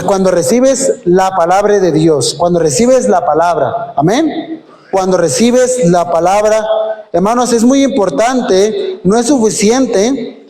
cuando recibes la palabra de Dios, cuando recibes la palabra, amén. Cuando recibes la palabra, hermanos, es muy importante, no es suficiente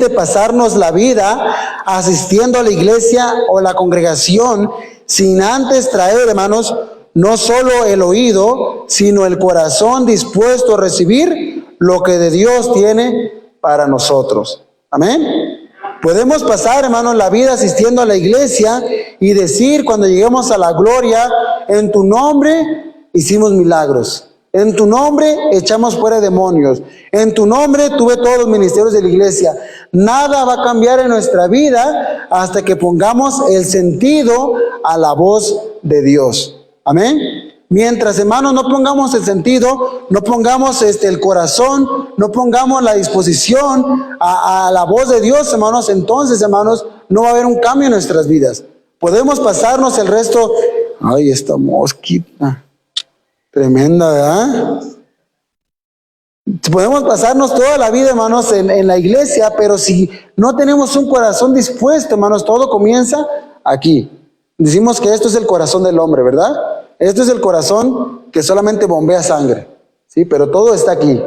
pasarnos la vida asistiendo a la iglesia o la congregación sin antes traer, hermanos, no solo el oído, sino el corazón dispuesto a recibir lo que de Dios tiene para nosotros. Amén. Podemos pasar, hermanos, la vida asistiendo a la iglesia y decir cuando lleguemos a la gloria, en tu nombre hicimos milagros. En tu nombre echamos fuera demonios. En tu nombre tuve todos los ministerios de la iglesia. Nada va a cambiar en nuestra vida hasta que pongamos el sentido a la voz de Dios. Amén. Mientras, hermanos, no pongamos el sentido, no pongamos el corazón, no pongamos la disposición a la voz de Dios, hermanos, entonces, hermanos, no va a haber un cambio en nuestras vidas. Podemos pasarnos el resto. Ay, esta mosquita. Tremenda, ¿verdad? Podemos pasarnos toda la vida, hermanos, en la iglesia, pero si no tenemos un corazón dispuesto, hermanos, todo comienza aquí. Decimos que esto es el corazón del hombre, ¿verdad? Esto es el corazón que solamente bombea sangre, ¿sí? Pero todo está aquí.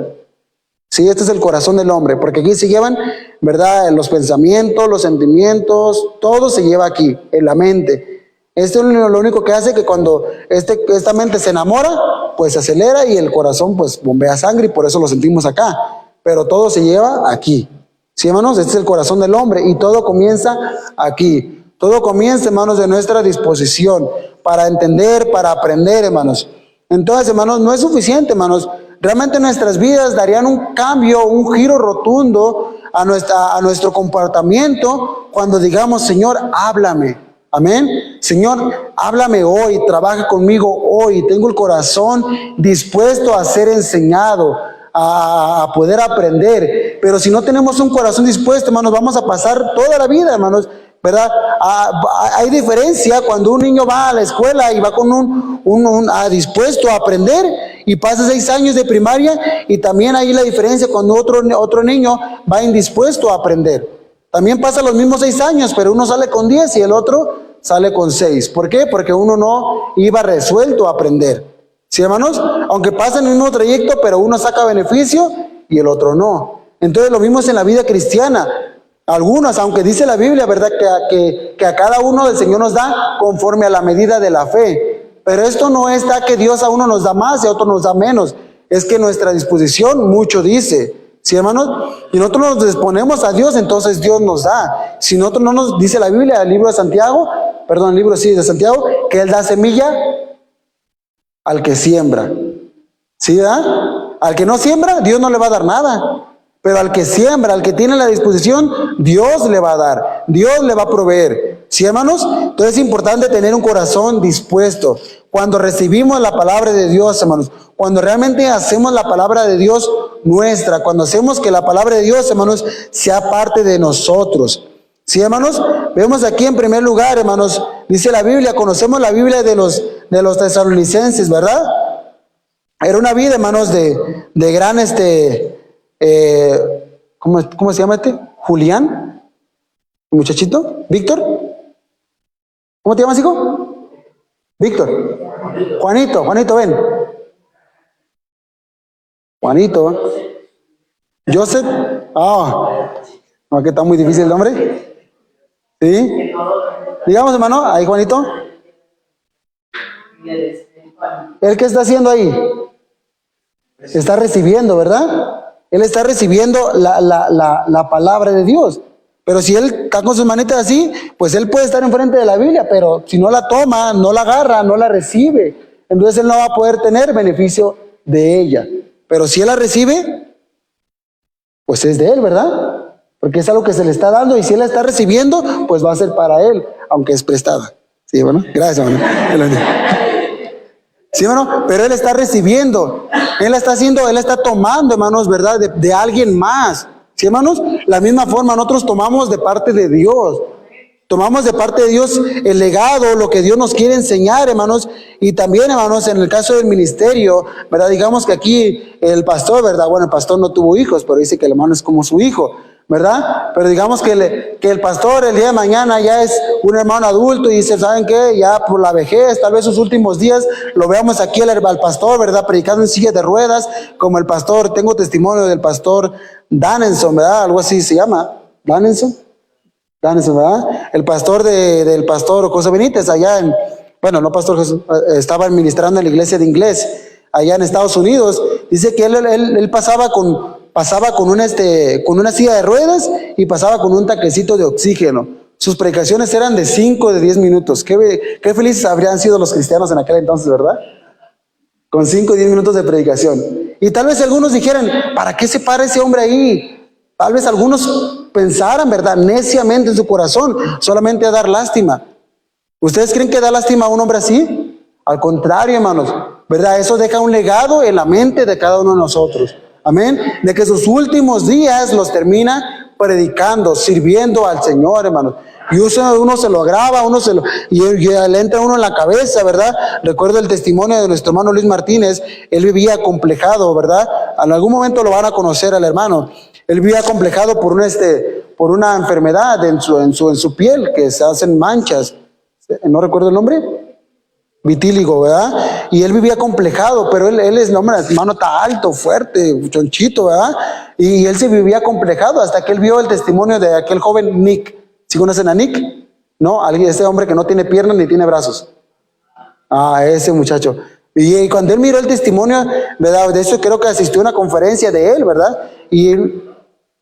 Sí, este es el corazón del hombre, porque aquí se llevan, ¿verdad? Los pensamientos, los sentimientos, todo se lleva aquí, en la mente. Esto es lo único que hace que cuando esta mente se enamora, pues se acelera y el corazón pues bombea sangre y por eso lo sentimos acá. Pero todo se lleva aquí. ¿Sí, hermanos? Este es el corazón del hombre y todo comienza aquí. Todo comienza, hermanos, de nuestra disposición para entender, para aprender, hermanos. Entonces, hermanos, no es suficiente, hermanos. Realmente nuestras vidas darían un cambio, un giro rotundo a nuestro comportamiento cuando digamos, Señor, háblame. Amén. Señor, háblame hoy, trabaja conmigo hoy. Tengo el corazón dispuesto a ser enseñado, a poder aprender. Pero si no tenemos un corazón dispuesto, hermanos, vamos a pasar toda la vida, hermanos, ¿verdad? Hay diferencia cuando un niño va a la escuela y va con dispuesto a aprender y pasa 6 años de primaria, y también hay la diferencia cuando otro niño va indispuesto a aprender. También pasa los mismos 6 años, pero uno sale con 10 y el otro sale con 6. ¿Por qué? Porque uno no iba resuelto a aprender. ¿Sí, hermanos? Aunque pasen el mismo trayecto, pero uno saca beneficio y el otro no. Entonces lo mismo es en la vida cristiana. Algunos, aunque dice la Biblia, ¿verdad? Que a cada uno el Señor nos da conforme a la medida de la fe. Pero esto no está que Dios a uno nos da más y a otro nos da menos. Es que nuestra disposición mucho dice. ¿Sí, hermanos? Y nosotros nos disponemos a Dios, entonces Dios nos da. Si nosotros no nos dice la Biblia, el libro de Santiago, de Santiago, que Él da semilla al que siembra. ¿Sí, verdad? Al que no siembra, Dios no le va a dar nada. Pero al que siembra, al que tiene la disposición, Dios le va a dar, Dios le va a proveer. ¿Sí, hermanos? Entonces es importante tener un corazón dispuesto. Cuando recibimos la palabra de Dios, hermanos, cuando realmente hacemos la palabra de Dios nuestra, cuando hacemos que la palabra de Dios, hermanos, sea parte de nosotros. ¿Sí, hermanos? Vemos aquí en primer lugar, hermanos, dice la Biblia, conocemos la Biblia de los tesalonicenses, ¿verdad? Era una vida, hermanos, de gran ¿cómo se llama este? Julián, muchachito, Víctor. ¿Cómo te llamas, hijo? Víctor. Juanito, ven. Juanito. Joseph. No, que está muy difícil el nombre. ¿Sí? Digamos, hermano, ahí Juanito. ¿El qué está haciendo ahí? Está recibiendo, ¿verdad? Él está recibiendo la palabra de Dios. Pero si él está con sus manitas así, pues él puede estar enfrente de la Biblia, pero si no la toma, no la agarra, no la recibe, entonces él no va a poder tener beneficio de ella. Pero si él la recibe, pues es de él, ¿verdad? Porque es algo que se le está dando, y si él la está recibiendo, pues va a ser para él, aunque es prestada. Sí, bueno, gracias, hermano. Sí, hermano, pero él está recibiendo, él está tomando, hermanos, ¿verdad? De alguien más. Sí, hermanos, la misma forma nosotros tomamos de parte de Dios. Tomamos de parte de Dios el legado, lo que Dios nos quiere enseñar, hermanos. Y también, hermanos, en el caso del ministerio, ¿verdad? Digamos que aquí el pastor, ¿verdad? Bueno, el pastor no tuvo hijos, pero dice que el hermano es como su hijo, ¿verdad? Pero digamos que el pastor el día de mañana ya es un hermano adulto y dice, ¿saben qué? Ya por la vejez, tal vez sus últimos días, lo veamos aquí al pastor, ¿verdad? Predicando en silla de ruedas, como el pastor, tengo testimonio del pastor Danielson, ¿verdad? Algo así se llama, Danielson, ¿verdad? El pastor del pastor José Benítez, allá en, bueno, no pastor Jesús, estaba administrando en la iglesia de inglés, allá en Estados Unidos. Dice que él pasaba con una silla de ruedas y pasaba con un taquecito de oxígeno. Sus predicaciones eran de 5, de 10 minutos. Qué felices habrían sido los cristianos en aquel entonces, ¿verdad? Con 5 o 10 minutos de predicación. Y tal vez algunos dijeran, ¿para qué se para ese hombre ahí? Tal vez algunos pensaran, ¿verdad? Neciamente en su corazón, solamente a dar lástima. ¿Ustedes creen que da lástima a un hombre así? Al contrario, hermanos, ¿verdad? Eso deja un legado en la mente de cada uno de nosotros. Amén. De que sus últimos días los termina predicando, sirviendo al Señor, hermanos. Y uno se lo graba, y le entra uno en la cabeza, ¿verdad? Recuerdo el testimonio de nuestro hermano Luis Martínez. Él vivía acomplejado, ¿verdad? En algún momento lo van a conocer al hermano. Él vivía acomplejado por una enfermedad en su piel, que se hacen manchas. No recuerdo el nombre. Vitíligo, ¿verdad? Y él vivía complejado, pero él es, no, hermano, está alto, fuerte, chonchito, ¿verdad? Y él se vivía complejado hasta que él vio el testimonio de aquel joven Nick. ¿Sí conocen a Nick? ¿No? Ese hombre que no tiene piernas ni tiene brazos. Ah, ese muchacho. Y cuando él miró el testimonio, ¿verdad? De eso creo que asistió a una conferencia de él, ¿verdad? Y él,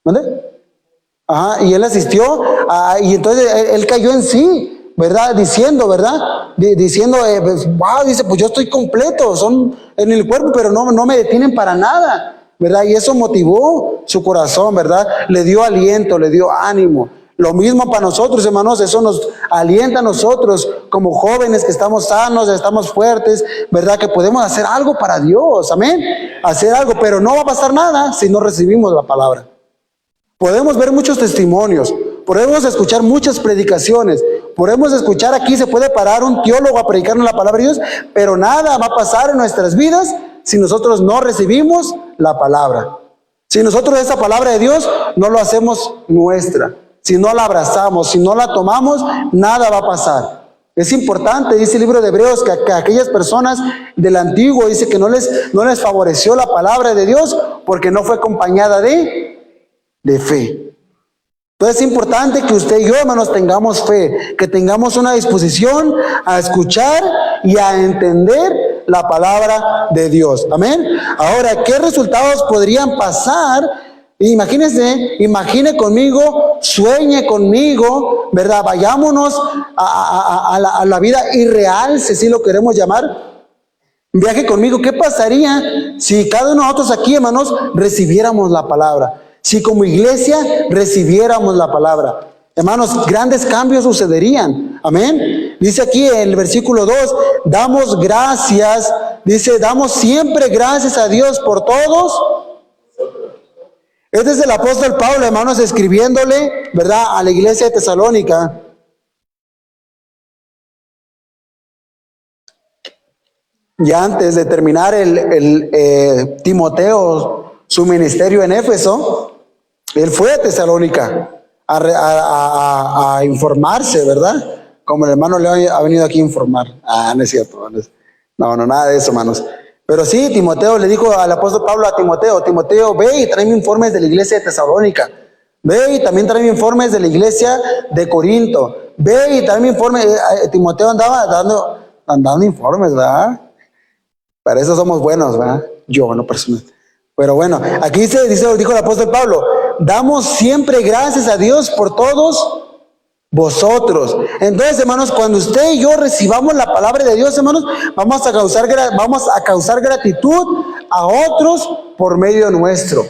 ¿dónde? Ajá, y él asistió, y entonces él cayó en sí, ¿verdad? Diciendo, ¿verdad? Diciendo, pues, wow, dice, pues yo estoy completo, son en el cuerpo, pero no me detienen para nada, ¿verdad? Y eso motivó su corazón, ¿verdad? Le dio aliento, le dio ánimo. Lo mismo para nosotros, hermanos, eso nos alienta a nosotros como jóvenes que estamos sanos, estamos fuertes, ¿verdad? Que podemos hacer algo para Dios, amén. Hacer algo, pero no va a pasar nada si no recibimos la palabra. Podemos ver muchos testimonios, podemos escuchar muchas predicaciones, podemos escuchar aquí, se puede parar un teólogo a predicarnos la palabra de Dios, pero nada va a pasar en nuestras vidas si nosotros no recibimos la palabra. Si nosotros esa palabra de Dios no lo hacemos nuestra, si no la abrazamos, si no la tomamos, nada va a pasar. Es importante, dice el libro de Hebreos, que aquellas personas del antiguo, dice que no les favoreció la palabra de Dios porque no fue acompañada de fe. Entonces es importante que usted y yo, hermanos, tengamos fe, que tengamos una disposición a escuchar y a entender la palabra de Dios. Amén. Ahora, ¿qué resultados podrían pasar? Imagine conmigo, sueñe conmigo, ¿verdad? Vayámonos a la vida irreal, si así lo queremos llamar. Viaje conmigo. ¿Qué pasaría si cada uno de nosotros aquí, hermanos, recibiéramos la palabra? Si como iglesia recibiéramos la palabra, hermanos, grandes cambios sucederían. Amén. Dice aquí en el versículo 2, damos gracias, dice, damos siempre gracias a Dios por todos. Este es el apóstol Pablo, hermanos, escribiéndole, ¿verdad?, a la iglesia de Tesalónica. Ya antes de terminar Timoteo, su ministerio en Éfeso, él fue a Tesalónica a informarse, ¿verdad? Como el hermano León ha venido aquí a informar. No es cierto. No, nada de eso, hermanos. Pero sí, Timoteo le dijo al apóstol Pablo a Timoteo, ve y tráeme informes de la iglesia de Tesalónica. Ve y también tráeme informes de la iglesia de Corinto. Ve y tráeme informes. Timoteo andaba dando informes, ¿verdad? Para eso somos buenos, ¿verdad? Yo, no personal. Pero bueno, aquí dijo el apóstol Pablo, damos siempre gracias a Dios por todos vosotros. Entonces, hermanos, cuando usted y yo recibamos la palabra de Dios, hermanos, vamos a causar gratitud a otros por medio nuestro.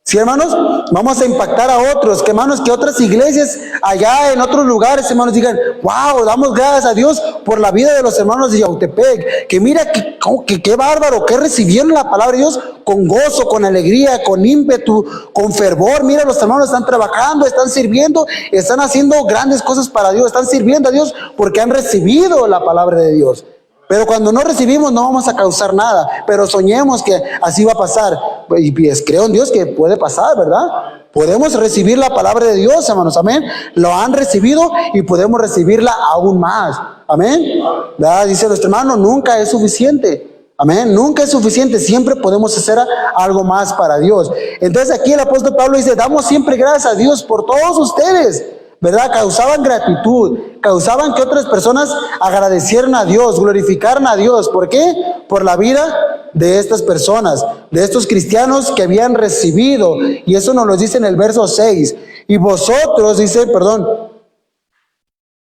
Sí, hermanos, vamos a impactar a otros, que hermanos, que otras iglesias allá en otros lugares, hermanos, digan, wow, damos gracias a Dios por la vida de los hermanos de Yautepec, que mira qué bárbaro, que recibieron la palabra de Dios con gozo, con alegría, con ímpetu, con fervor. Mira, los hermanos están trabajando, están sirviendo, están haciendo grandes cosas para Dios, están sirviendo a Dios porque han recibido la palabra de Dios. Pero cuando no recibimos no vamos a causar nada, pero soñemos que así va a pasar, y creo en Dios que puede pasar, ¿verdad? Podemos recibir la palabra de Dios, hermanos, amén. Lo han recibido y podemos recibirla aún más, amén. ¿Verdad? Dice nuestro hermano, nunca es suficiente, amén. Nunca es suficiente, siempre podemos hacer algo más para Dios. Entonces aquí el apóstol Pablo dice, damos siempre gracias a Dios por todos ustedes, ¿verdad? Causaban gratitud, causaban que otras personas agradecieran a Dios, glorificaran a Dios. ¿Por qué? Por la vida de estas personas, de estos cristianos que habían recibido. Y eso nos lo dice en el verso 6. Y vosotros, dice, perdón,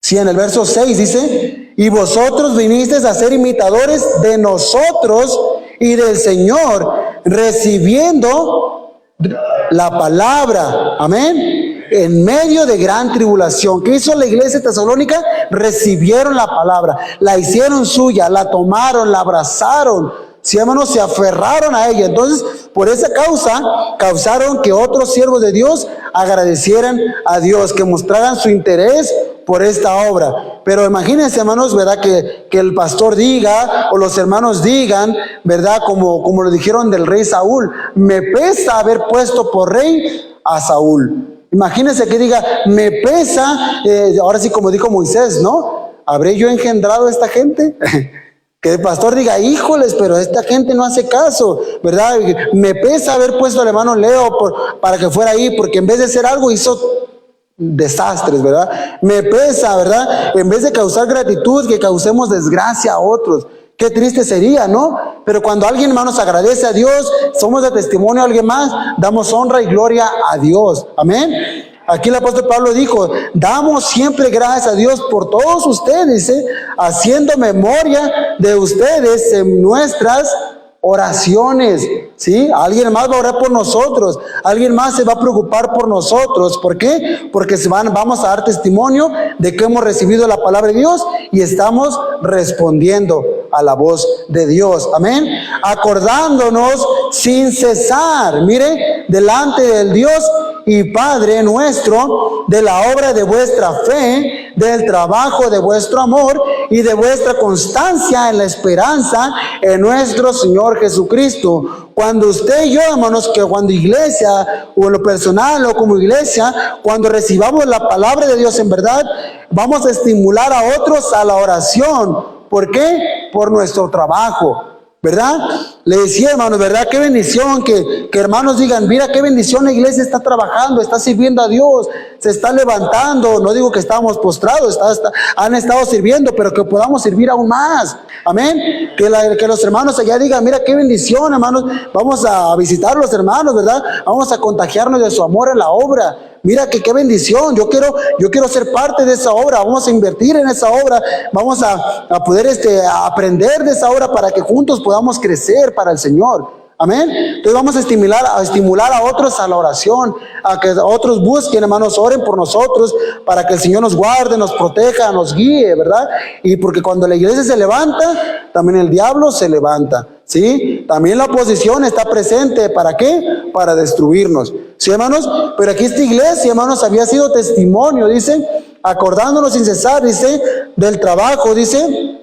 sí, en el verso 6 dice, y vosotros vinisteis a ser imitadores de nosotros y del Señor, recibiendo la palabra, amén, en medio de gran tribulación. ¿Qué hizo la iglesia tesalónica? Recibieron la palabra, la hicieron suya, la tomaron, la abrazaron, sí, hermanos, se aferraron a ella. Entonces, por esa causa, causaron que otros siervos de Dios agradecieran a Dios, que mostraran su interés por esta obra. Pero imagínense, hermanos, ¿verdad? Que el pastor diga, o los hermanos digan, ¿verdad? Como lo dijeron del rey Saúl, me pesa haber puesto por rey a Saúl. Imagínense que diga, me pesa, ahora sí como dijo Moisés, ¿no? ¿Habré yo engendrado a esta gente? Que el pastor diga, híjoles, pero esta gente no hace caso, ¿verdad? Me pesa haber puesto al hermano Leo para que fuera ahí, porque en vez de hacer algo hizo desastres, ¿verdad? Me pesa, ¿verdad? En vez de causar gratitud, que causemos desgracia a otros. Qué triste sería, ¿no? Pero cuando alguien, hermanos, agradece a Dios, somos de testimonio a alguien más, damos honra y gloria a Dios. Amén. Aquí el apóstol Pablo dijo, damos siempre gracias a Dios por todos ustedes, haciendo memoria de ustedes en nuestras oraciones, ¿sí? Alguien más va a orar por nosotros, alguien más se va a preocupar por nosotros. ¿Por qué? Porque vamos a dar testimonio de que hemos recibido la palabra de Dios y estamos respondiendo a la voz de Dios, amén, acordándonos sin cesar, mire, delante del Dios y Padre nuestro, de la obra de vuestra fe, del trabajo de vuestro amor y de vuestra constancia en la esperanza en nuestro Señor Jesucristo. Cuando usted y yo, hermanos, que cuando iglesia, o en lo personal o como iglesia, cuando recibamos la palabra de Dios en verdad, vamos a estimular a otros a la oración. ¿Por qué? Por nuestro trabajo, ¿verdad? Le decía, hermanos, ¿verdad? Qué bendición que hermanos digan, mira qué bendición, la iglesia está trabajando, está sirviendo a Dios, se está levantando. No digo que estamos postrados, han estado sirviendo, pero que podamos servir aún más. Amén. Que los hermanos allá digan, mira qué bendición, hermanos, vamos a visitar a los hermanos, ¿verdad? Vamos a contagiarnos de su amor en la obra. Mira que qué bendición, yo quiero ser parte de esa obra, vamos a invertir en esa obra, vamos a poder a aprender de esa obra para que juntos podamos crecer para el Señor. Amén. Entonces vamos a estimular a otros a la oración, a que otros busquen, hermanos, oren por nosotros para que el Señor nos guarde, nos proteja, nos guíe, ¿verdad? Y porque cuando la iglesia se levanta, también el diablo se levanta, ¿sí? También la oposición está presente, ¿para qué? Para destruirnos, ¿sí, hermanos? Pero aquí esta iglesia, hermanos, había sido testimonio, dice, acordándonos sin cesar, dice, del trabajo, dice,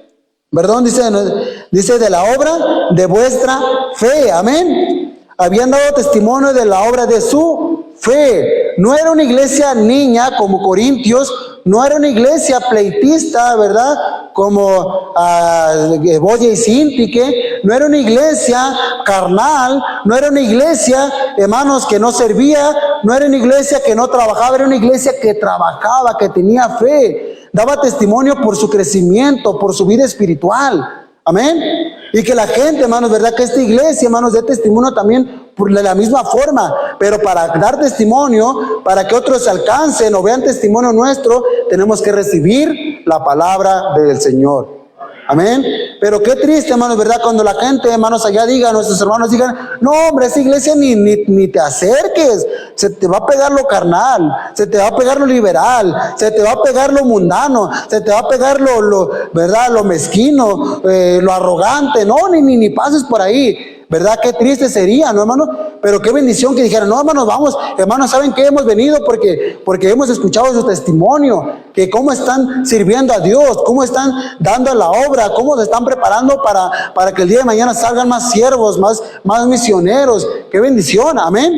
perdón, dice de la obra de vuestra fe, amén. Habían dado testimonio de la obra de su fe. No era una iglesia niña como Corintios, no era una iglesia pleitista, ¿verdad? Como Boya y Sintique, no era una iglesia carnal, no era una iglesia, hermanos, que no servía, no era una iglesia que no trabajaba, era una iglesia que trabajaba, que tenía fe. Daba testimonio por su crecimiento, por su vida espiritual. Amén. Y que la gente, hermanos, ¿verdad? Que esta iglesia, hermanos, dé testimonio también por la misma forma. Pero para dar testimonio, para que otros se alcancen o vean testimonio nuestro, tenemos que recibir la palabra del Señor. Amén. Pero qué triste, hermanos, ¿verdad? Cuando la gente, hermanos, allá diga, nuestros hermanos digan, no, hombre, esa iglesia ni te acerques, se te va a pegar lo carnal, se te va a pegar lo liberal, se te va a pegar lo mundano, se te va a pegar ¿verdad? Lo mezquino, lo arrogante, no, ni pases por ahí. ¿Verdad? Qué triste sería, ¿no, hermano? Pero qué bendición que dijeran, no, hermanos, vamos, hermanos, ¿saben qué? Hemos venido porque hemos escuchado su testimonio, que cómo están sirviendo a Dios, cómo están dando la obra, cómo se están preparando para que el día de mañana salgan más siervos, más misioneros. Qué bendición, amén.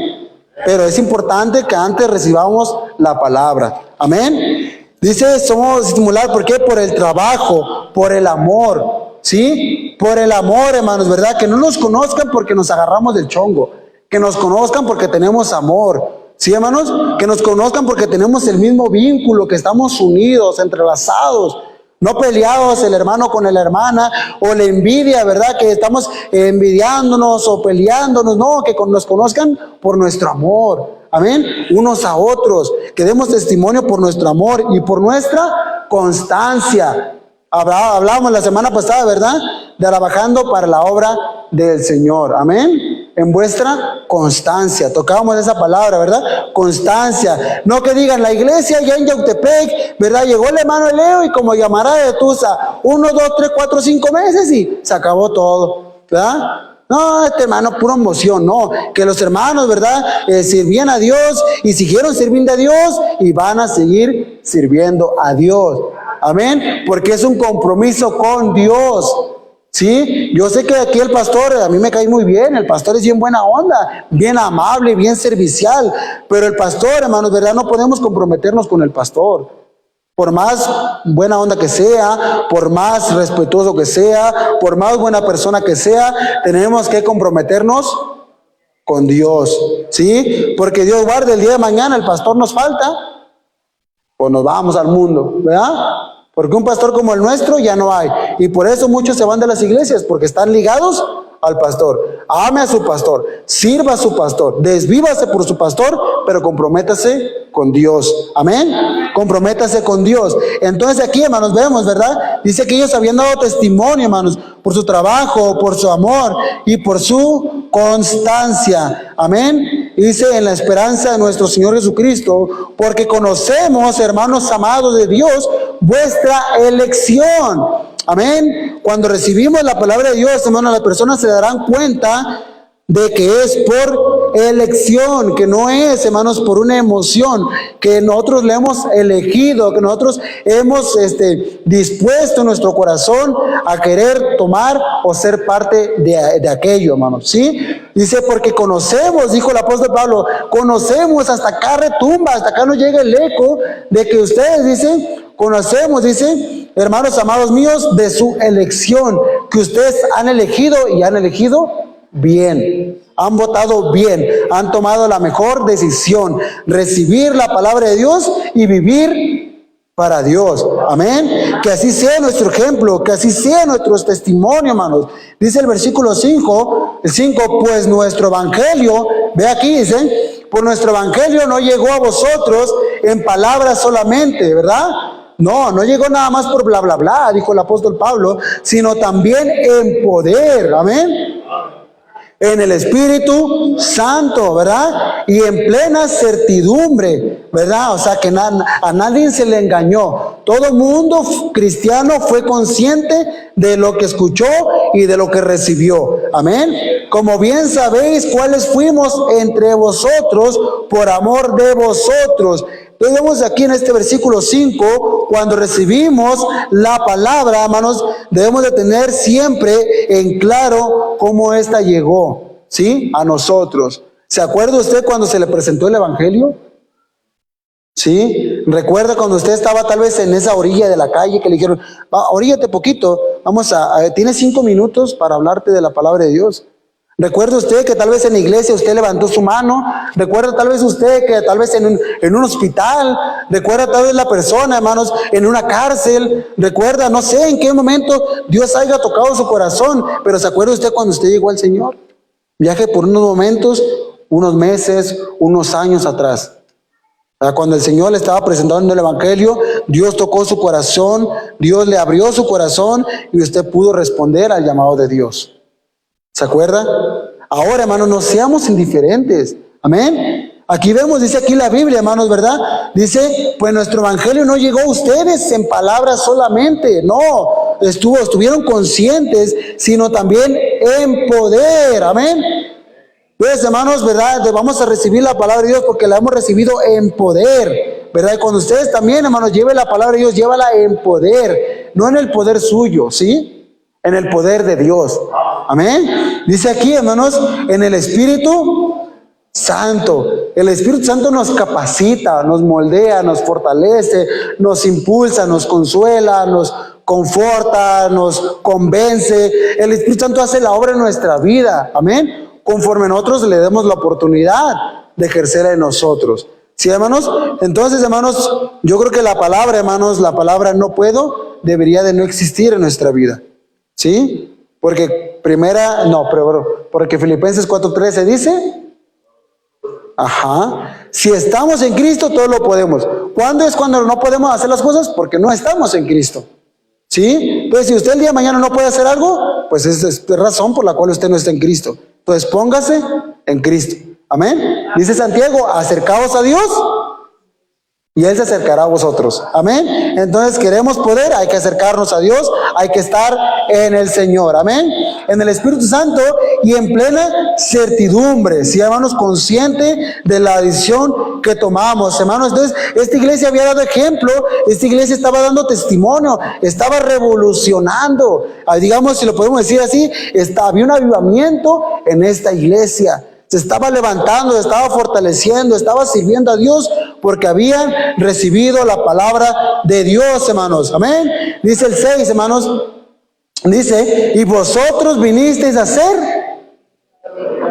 Pero es importante que antes recibamos la palabra. Amén. Dice, somos estimulados, ¿por qué? Por el trabajo, por el amor, ¿sí? Por el amor, hermanos, ¿verdad? Que no nos conozcan porque nos agarramos del chongo. Que nos conozcan porque tenemos amor. ¿Sí, hermanos? Que nos conozcan porque tenemos el mismo vínculo, que estamos unidos, entrelazados. No peleados el hermano con la hermana, o la envidia, ¿verdad? Que estamos envidiándonos o peleándonos. No, que nos conozcan por nuestro amor. Amén. Unos a otros. Que demos testimonio por nuestro amor y por nuestra constancia. Hablábamos la semana pasada, ¿verdad? De trabajando para la obra del Señor. Amén. En vuestra constancia. Tocábamos esa palabra, ¿verdad? Constancia. No que digan, la iglesia ya en Yautepec, ¿verdad? Llegó el hermano Leo y como llamará de Tusa, 1, 2, 3, 4, 5 meses y se acabó todo, ¿verdad? No, este hermano, pura emoción. No, que los hermanos, ¿verdad? Sirvían a Dios y siguieron sirviendo a Dios y van a seguir sirviendo a Dios. Amén. Porque es un compromiso con Dios. Sí, yo sé que aquí el pastor, a mí me cae muy bien, el pastor es bien buena onda, bien amable, bien servicial, pero el pastor, hermanos, ¿verdad? No podemos comprometernos con el pastor. Por más buena onda que sea, por más respetuoso que sea, por más buena persona que sea, tenemos que comprometernos con Dios, ¿sí? Porque Dios guarde, el día de mañana el pastor nos falta, o nos vamos al mundo, ¿verdad? Porque un pastor como el nuestro ya no hay. Y por eso muchos se van de las iglesias, porque están ligados al pastor. Ame a su pastor, sirva a su pastor, desvívase por su pastor, pero comprométase con Dios. Amén. Comprométase con Dios. Entonces aquí, hermanos, vemos, ¿verdad? Dice que ellos habían dado testimonio, hermanos, por su trabajo, por su amor y por su constancia. Amén. Dice, en la esperanza de nuestro Señor Jesucristo, porque conocemos, hermanos amados de Dios, vuestra elección. Amén. Cuando recibimos la palabra de Dios, hermanos, las personas se darán cuenta de que es por elección, que no es, hermanos, por una emoción, que nosotros le hemos elegido, que nosotros hemos dispuesto nuestro corazón a querer tomar o ser parte de aquello, hermanos, ¿sí? Dice, porque conocemos, dijo el apóstol Pablo, conocemos, hasta acá retumba, hasta acá nos llega el eco de que ustedes, dicen, conocemos, dice, hermanos amados míos, de su elección, que ustedes han elegido y han elegido bien, han votado bien, han tomado la mejor decisión, recibir la palabra de Dios y vivir para Dios. Amén. Que así sea nuestro ejemplo, que así sea nuestro testimonio, hermanos. Dice el versículo 5, pues nuestro evangelio, ve aquí, dice, pues nuestro evangelio no llegó a vosotros en palabras solamente, ¿verdad? No llegó nada más por bla, bla, bla, dijo el apóstol Pablo, sino también en poder. Amén. En el Espíritu Santo, ¿verdad? Y en plena certidumbre, ¿verdad? O sea, que a nadie se le engañó. Todo mundo cristiano fue consciente de lo que escuchó y de lo que recibió. Amén. Como bien sabéis cuáles fuimos entre vosotros por amor de vosotros. Entonces vemos aquí en este versículo 5, cuando recibimos la palabra, hermanos, debemos de tener siempre en claro cómo ésta llegó, ¿sí? A nosotros. ¿Se acuerda usted cuando se le presentó el evangelio? ¿Sí? ¿Recuerda cuando usted estaba tal vez en esa orilla de la calle que le dijeron, oríllate poquito, tienes 5 minutos para hablarte de la palabra de Dios? ¿Recuerda usted que tal vez en la iglesia usted levantó su mano? ¿Recuerda tal vez usted que tal vez en un hospital? ¿Recuerda tal vez la persona, hermanos, en una cárcel? ¿Recuerda? No sé en qué momento Dios haya tocado su corazón, pero ¿se acuerda usted cuando usted llegó al Señor? Viaje por unos momentos, unos meses, unos años atrás. Cuando el Señor le estaba presentando el evangelio, Dios tocó su corazón, Dios le abrió su corazón y usted pudo responder al llamado de Dios. ¿Se acuerda? Ahora, hermanos, no seamos indiferentes. Amén. Aquí vemos, dice aquí la Biblia, hermanos, ¿verdad? Dice, pues nuestro evangelio no llegó a ustedes en palabras solamente. No, estuvieron conscientes, sino también en poder. Amén. Pues, hermanos, ¿verdad? Vamos a recibir la palabra de Dios porque la hemos recibido en poder, ¿verdad? Y cuando ustedes también, hermanos, lleven la palabra de Dios, llévala en poder, no en el poder suyo, ¿sí? En el poder de Dios. Amén. Dice aquí, hermanos, en el Espíritu Santo. El Espíritu Santo nos capacita, nos moldea, nos fortalece, nos impulsa, nos consuela, nos conforta, nos convence. El Espíritu Santo hace la obra en nuestra vida, amén, conforme nosotros le demos la oportunidad de ejercer en nosotros. ¿Sí, hermanos? Entonces, hermanos, yo creo que la palabra, hermanos, la palabra no puedo, debería de no existir en nuestra vida. ¿Sí? Porque porque Filipenses 4:13 dice, si estamos en Cristo, todo lo podemos. ¿Cuándo es cuando no podemos hacer las cosas? Porque no estamos en Cristo. ¿Sí? Entonces, si usted el día de mañana no puede hacer algo, pues es razón por la cual usted no está en Cristo. Entonces, póngase en Cristo. Amén. Dice Santiago, acercaos a Dios y Él se acercará a vosotros. Amén. Entonces, queremos poder, hay que acercarnos a Dios, hay que estar en el Señor. Amén. En el Espíritu Santo y en plena certidumbre. Sí, hermanos, consciente de la decisión que tomamos. Hermanos, entonces, esta iglesia había dado ejemplo, esta iglesia estaba dando testimonio, estaba revolucionando. Digamos, si lo podemos decir así, había un avivamiento en esta iglesia. Se estaba levantando, se estaba fortaleciendo, estaba sirviendo a Dios porque habían recibido la palabra de Dios, hermanos. Amén. Dice el 6, hermanos. Dice, y vosotros vinisteis a hacer.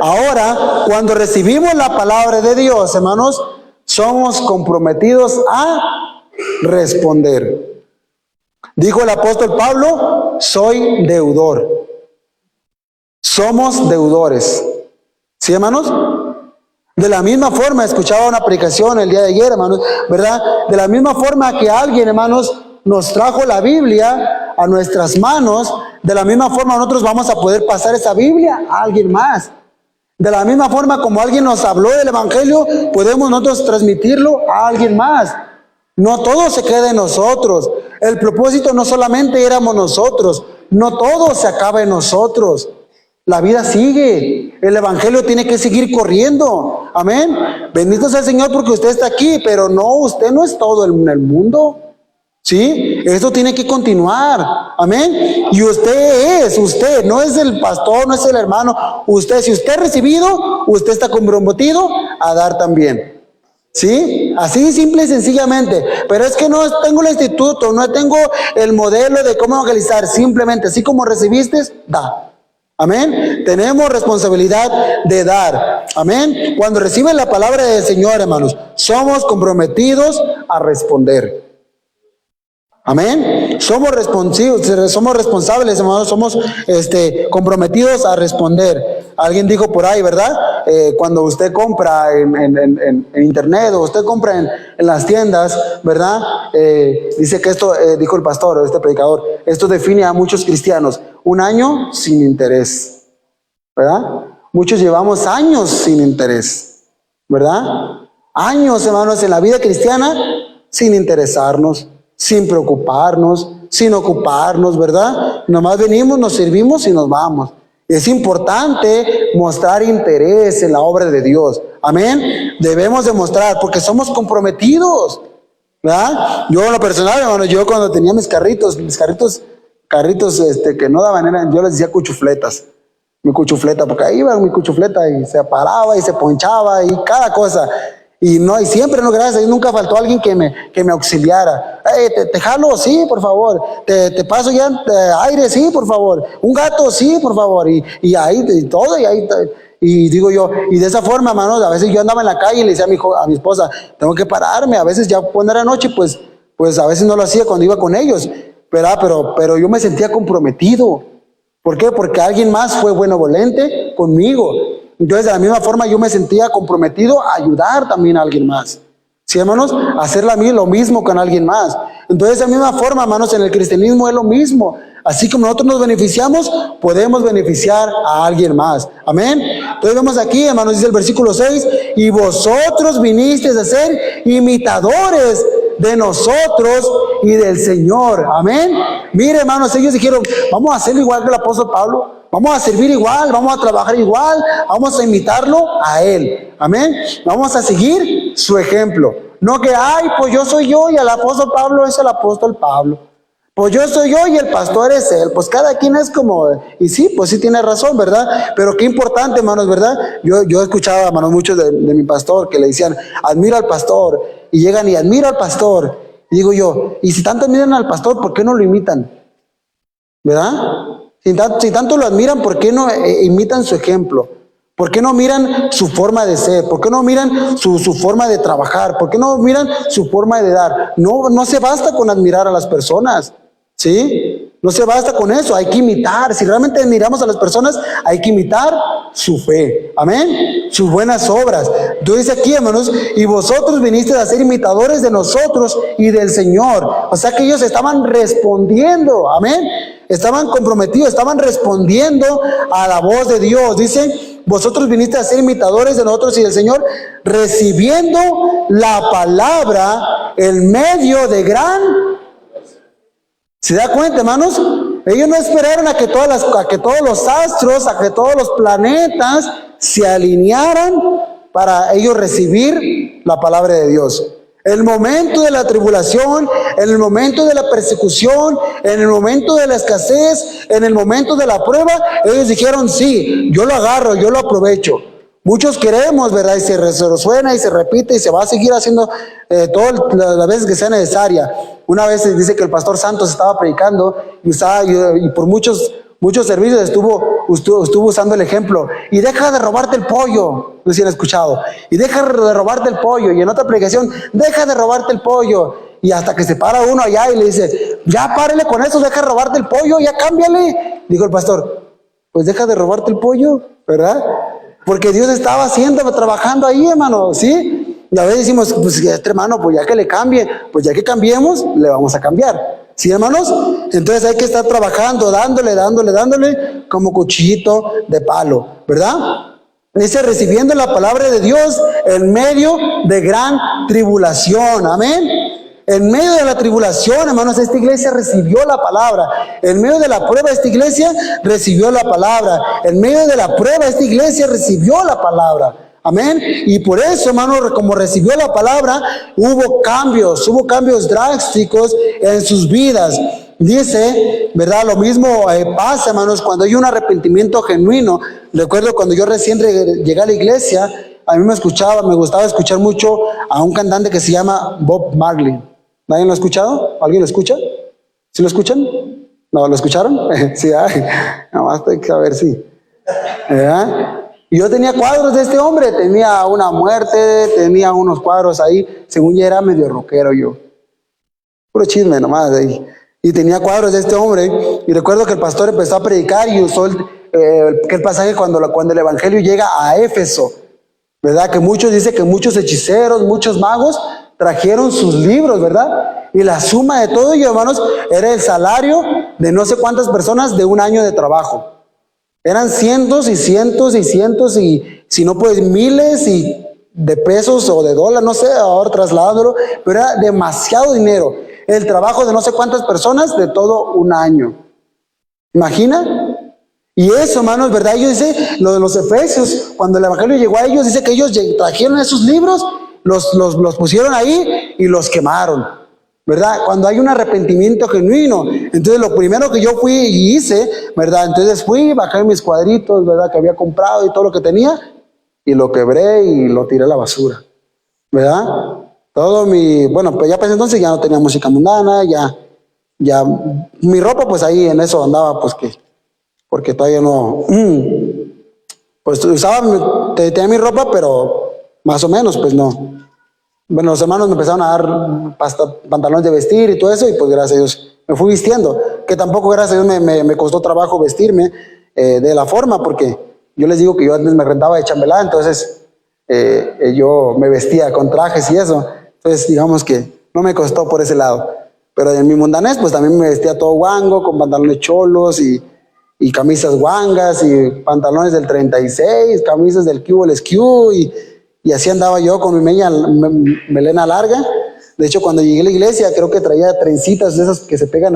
Ahora, cuando recibimos la palabra de Dios, hermanos, somos comprometidos a responder. Dijo el apóstol Pablo, soy deudor. Somos deudores. ¿Sí, hermanos? De la misma forma, escuchaba una predicación el día de ayer, hermanos, ¿verdad? De la misma forma que alguien, hermanos, nos trajo la Biblia a nuestras manos, de la misma forma nosotros vamos a poder pasar esa Biblia a alguien más. De la misma forma como alguien nos habló del Evangelio, podemos nosotros transmitirlo a alguien más. No todo se queda en nosotros. El propósito no solamente éramos nosotros, no todo se acaba en nosotros. La vida sigue, el Evangelio tiene que seguir corriendo, amén. Bendito sea el Señor porque usted está aquí, pero no, usted no es todo en el mundo, ¿sí? Esto tiene que continuar, amén. Y usted no es el pastor, no es el hermano, usted, si usted ha recibido, usted está comprometido a dar también, ¿sí? Así simple y sencillamente. Pero es que no tengo el instituto, no tengo el modelo de cómo evangelizar, simplemente así como recibiste, da. Amén. Tenemos responsabilidad de dar. Amén. Cuando reciben la palabra del Señor, hermanos, somos comprometidos a responder. Amén. Somos responsables, hermanos, somos comprometidos a responder. Alguien dijo por ahí, ¿verdad? Cuando usted compra en internet o usted compra en las tiendas, ¿verdad? Dice que esto, dijo el pastor, este predicador, esto define a muchos cristianos. 1 año sin interés, ¿verdad? Muchos llevamos años sin interés, ¿verdad? Años, hermanos, en la vida cristiana sin interesarnos, sin preocuparnos, sin ocuparnos, ¿verdad? Nomás venimos, nos servimos y nos vamos. Es importante mostrar interés en la obra de Dios. Amén. Debemos demostrar porque somos comprometidos, ¿verdad? Yo en lo personal, hermano, yo cuando tenía mis carritos que no daban, yo les decía cuchufletas. Mi cuchufleta, porque ahí iba mi cuchufleta y se paraba y se ponchaba y cada cosa. Y siempre, no, gracias a Dios, nunca faltó alguien que me auxiliara. Hey, te jalo, sí, por favor. Te paso ya aire, sí, por favor. Un gato, sí, por favor. Y ahí, todo, y digo yo, y de esa forma, hermanos, a veces yo andaba en la calle y le decía a mi esposa, tengo que pararme. A veces ya cuando era noche, pues a veces no lo hacía cuando iba con ellos. Pero yo me sentía comprometido. ¿Por qué? Porque alguien más fue benevolente conmigo. Entonces, de la misma forma, yo me sentía comprometido a ayudar también a alguien más. ¿Sí, hermanos? Hacer lo mismo con alguien más. Entonces, de la misma forma, hermanos, en el cristianismo es lo mismo. Así como nosotros nos beneficiamos, podemos beneficiar a alguien más. Amén. Entonces, vemos aquí, hermanos, dice el versículo 6, y vosotros vinisteis a ser imitadores de nosotros y del Señor. Amén. Mire, hermanos, ellos dijeron, vamos a hacerlo igual que el apóstol Pablo. Vamos a servir igual, vamos a trabajar igual, vamos a imitarlo a Él. Amén. Vamos a seguir su ejemplo. No que, pues yo soy yo y el apóstol Pablo es el apóstol Pablo. Pues yo soy yo y el pastor es él. Pues cada quien es como, y sí, pues sí tiene razón, ¿verdad? Pero qué importante, hermanos, ¿verdad? Yo escuchaba, hermanos, muchos de mi pastor que le decían, admiro al pastor. Y llegan y admiro al pastor. Y digo yo, y si tanto admiran al pastor, ¿por qué no lo imitan? ¿Verdad? Si tanto lo admiran, ¿por qué no imitan su ejemplo? ¿Por qué no miran su forma de ser? ¿Por qué no miran su forma de trabajar? ¿Por qué no miran su forma de dar? No se basta con admirar a las personas, ¿sí? No se basta con eso, hay que imitar. Si realmente admiramos a las personas, hay que imitar su fe, amén, sus buenas obras. Entonces dice aquí, hermanos, y vosotros vinisteis a ser imitadores de nosotros y del Señor. O sea que ellos estaban respondiendo, amén. Estaban comprometidos, estaban respondiendo a la voz de Dios. Dice, vosotros viniste a ser imitadores de nosotros y del Señor, recibiendo la palabra en medio de gran... ¿Se da cuenta, hermanos? Ellos no esperaron a que todos los astros, a que todos los planetas se alinearan para ellos recibir la palabra de Dios. En el momento de la tribulación, en el momento de la persecución, en el momento de la escasez, en el momento de la prueba, ellos dijeron, sí, yo lo agarro, yo lo aprovecho. Muchos queremos, ¿verdad? Y se resuena y se repite y se va a seguir haciendo todas las veces que sea necesaria. Una vez se dice que el pastor Santos estaba predicando y por muchos servicios estuvo usando el ejemplo. Y deja de robarte el pollo. No sé si han escuchado. Y deja de robarte el pollo. Y en otra predicación, deja de robarte el pollo. Y hasta que se para uno allá y le dice, ya párele con eso, deja de robarte el pollo, ya cámbiale. Dijo el pastor, pues deja de robarte el pollo, ¿verdad? Porque Dios estaba trabajando ahí, hermano, ¿sí? Y a veces decimos, pues este hermano, pues ya que le cambie, pues ya que cambiemos, le vamos a cambiar. ¿Sí, hermanos? Entonces hay que estar trabajando, dándole, como cuchillito de palo, ¿verdad? Dice, recibiendo la palabra de Dios en medio de gran tribulación, amén. En medio de la tribulación, hermanos, esta iglesia recibió la palabra. En medio de la prueba, esta iglesia recibió la palabra. En medio de la prueba, esta iglesia recibió la palabra. Amén. Y por eso, hermanos, como recibió la palabra, hubo cambios drásticos en sus vidas. Dice, ¿verdad? Lo mismo pasa, hermanos, cuando hay un arrepentimiento genuino. Recuerdo cuando yo recién llegué a la iglesia, a mí me gustaba escuchar mucho a un cantante que se llama Bob Marley. ¿Nadie lo ha escuchado? ¿Alguien lo escucha? ¿Sí lo escuchan? ¿No lo escucharon? Sí, nada más hay que saber si. Y yo tenía cuadros de este hombre, tenía una muerte, tenía unos cuadros ahí, según ya era medio rockero yo. Puro chisme nomás ahí. Y tenía cuadros de este hombre, y recuerdo que el pastor empezó a predicar y usó el pasaje cuando el evangelio llega a Éfeso, ¿verdad? Que dice que muchos hechiceros, muchos magos trajeron sus libros, ¿verdad? Y la suma de todo ello, hermanos, era el salario de no sé cuántas personas de un año de trabajo. Eran cientos y cientos y cientos y si no pues miles de pesos o de dólares, no sé, ahora trasladándolo, pero era demasiado dinero. El trabajo de no sé cuántas personas de todo un año. ¿Imagina? Y eso, hermanos, ¿verdad? Ellos dicen, lo de los efesios, cuando el evangelio llegó a ellos, dice que ellos trajeron esos libros, los pusieron ahí y los quemaron, ¿verdad? Cuando hay un arrepentimiento genuino. Entonces lo primero que yo fui y hice, ¿verdad? Entonces bajé mis cuadritos, ¿verdad? Que había comprado y todo lo que tenía, y lo quebré y lo tiré a la basura, ¿verdad? Bueno, pues ya para ese entonces ya no tenía música mundana, ya mi ropa pues ahí en eso andaba, pues porque todavía no, pues tenía mi ropa, pero más o menos, pues no. Bueno, los hermanos me empezaron a dar pantalones de vestir y todo eso, y pues gracias a Dios me fui vistiendo, que tampoco gracias a Dios me costó trabajo vestirme de la forma, porque yo les digo que yo antes me rentaba de chambelán, entonces yo me vestía con trajes y eso, entonces digamos que no me costó por ese lado, pero en mi mundanés pues también me vestía todo guango, con pantalones cholos y camisas guangas y pantalones del 36, camisas del Q y así andaba yo con mi melena larga. De hecho, cuando llegué a la iglesia, creo que traía trencitas de esas que se pegan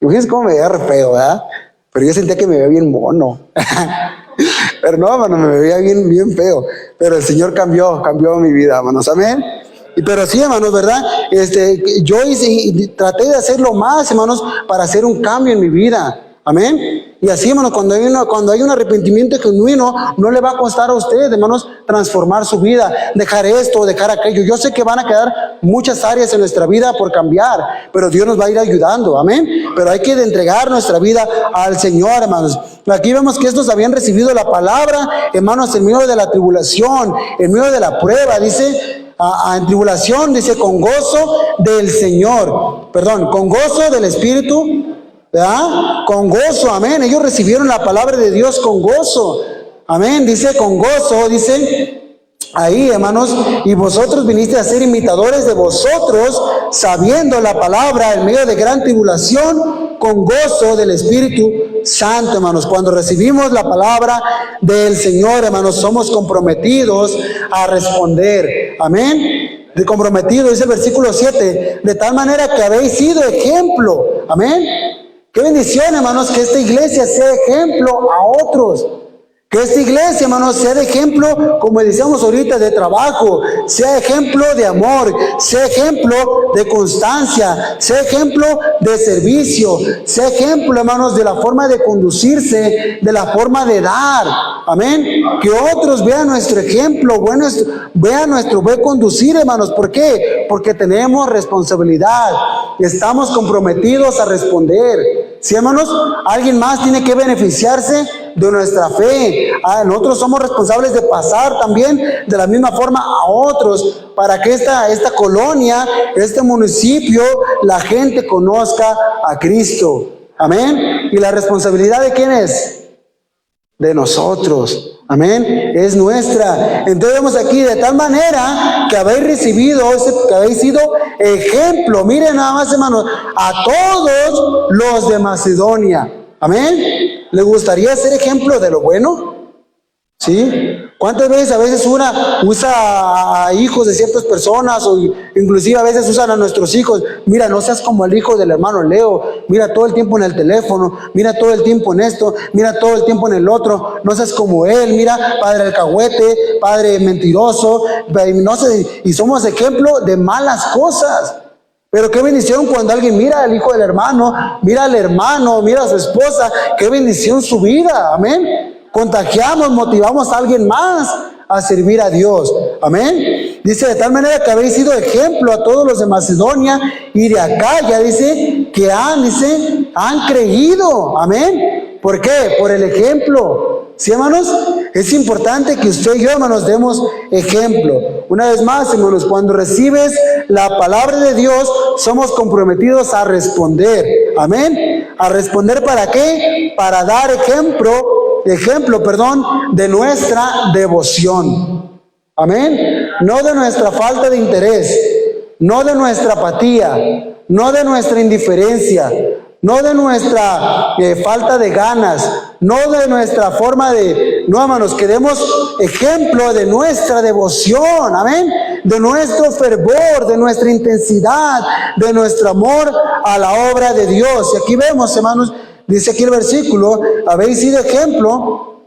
Imagínense cómo me veía re feo, ¿verdad? Pero yo sentía que me veía bien mono. Pero no, hermano, me veía bien feo. Pero el Señor cambió mi vida, hermanos, amén. Pero sí, hermanos, ¿verdad? Yo traté de hacerlo más, hermanos, para hacer un cambio en mi vida. Amén. Y así, hermanos, cuando hay un arrepentimiento genuino, no le va a costar a ustedes, hermanos, transformar su vida, dejar esto, dejar aquello. Yo sé que van a quedar muchas áreas en nuestra vida por cambiar, pero Dios nos va a ir ayudando, amén. Pero hay que entregar nuestra vida al Señor, hermanos. Aquí vemos que estos habían recibido la palabra, hermanos, en medio de la tribulación, en medio de la prueba, dice, en tribulación, dice, con gozo del Señor, perdón, con gozo del Espíritu, ¿verdad? Con gozo, amén. Ellos recibieron la palabra de Dios con gozo, amén. Dice con gozo, dice ahí, hermanos, y vosotros viniste a ser imitadores de vosotros, sabiendo la palabra en medio de gran tribulación, con gozo del Espíritu Santo, hermanos. Cuando recibimos la palabra del Señor, hermanos, somos comprometidos a responder, amén. De comprometido, dice el versículo 7, de tal manera que habéis sido ejemplo, amén. Qué bendición, hermanos, que esta iglesia sea ejemplo a otros. Que esta iglesia, hermanos, sea de ejemplo, como decíamos ahorita, de trabajo, sea ejemplo de amor, sea ejemplo de constancia, sea ejemplo de servicio, sea ejemplo, hermanos, de la forma de conducirse, de la forma de dar. Amén. Que otros vean nuestro ejemplo, vean nuestro buen conducir, hermanos. ¿Por qué? Porque tenemos responsabilidad y estamos comprometidos a responder. Sí, hermanos, alguien más tiene que beneficiarse de nuestra fe. Nosotros somos responsables de pasar también de la misma forma a otros para que esta colonia, este municipio, la gente conozca a Cristo. Amén. ¿Y la responsabilidad de quién es? De nosotros. Amén. Es nuestra. Entonces vemos aquí, de tal manera que habéis recibido, que habéis sido ejemplo. Miren nada más, hermanos, a todos los de Macedonia. Amén. ¿Le gustaría ser ejemplo de lo bueno? ¿Sí? ¿Cuántas veces a veces una usa a hijos de ciertas personas o inclusive a veces usan a nuestros hijos? Mira, no seas como el hijo del hermano Leo, mira todo el tiempo en el teléfono, mira todo el tiempo en esto, mira todo el tiempo en el otro, no seas como él, mira, padre alcahuete, padre mentiroso, no sé, y somos ejemplo de malas cosas. Pero qué bendición cuando alguien mira al hijo del hermano, mira al hermano, mira a su esposa, qué bendición su vida, amén. Contagiamos, motivamos a alguien más a servir a Dios, amén. Dice, de tal manera que habéis sido ejemplo a todos los de Macedonia y de Acaya, dice, que han creído, amén. ¿Por qué? Por el ejemplo. ¿Sí, hermanos? Es importante que usted y yo, hermanos, demos ejemplo. Una vez más, hermanos, cuando recibes la palabra de Dios, somos comprometidos a responder. Amén. ¿A responder para qué? Para dar ejemplo, de nuestra devoción. Amén. No de nuestra falta de interés, no de nuestra apatía, no de nuestra indiferencia, no de nuestra falta de ganas, no de nuestra forma no, hermanos, que demos ejemplo de nuestra devoción, amén, de nuestro fervor, de nuestra intensidad, de nuestro amor a la obra de Dios. Y aquí vemos, hermanos, dice aquí el versículo, habéis sido ejemplo,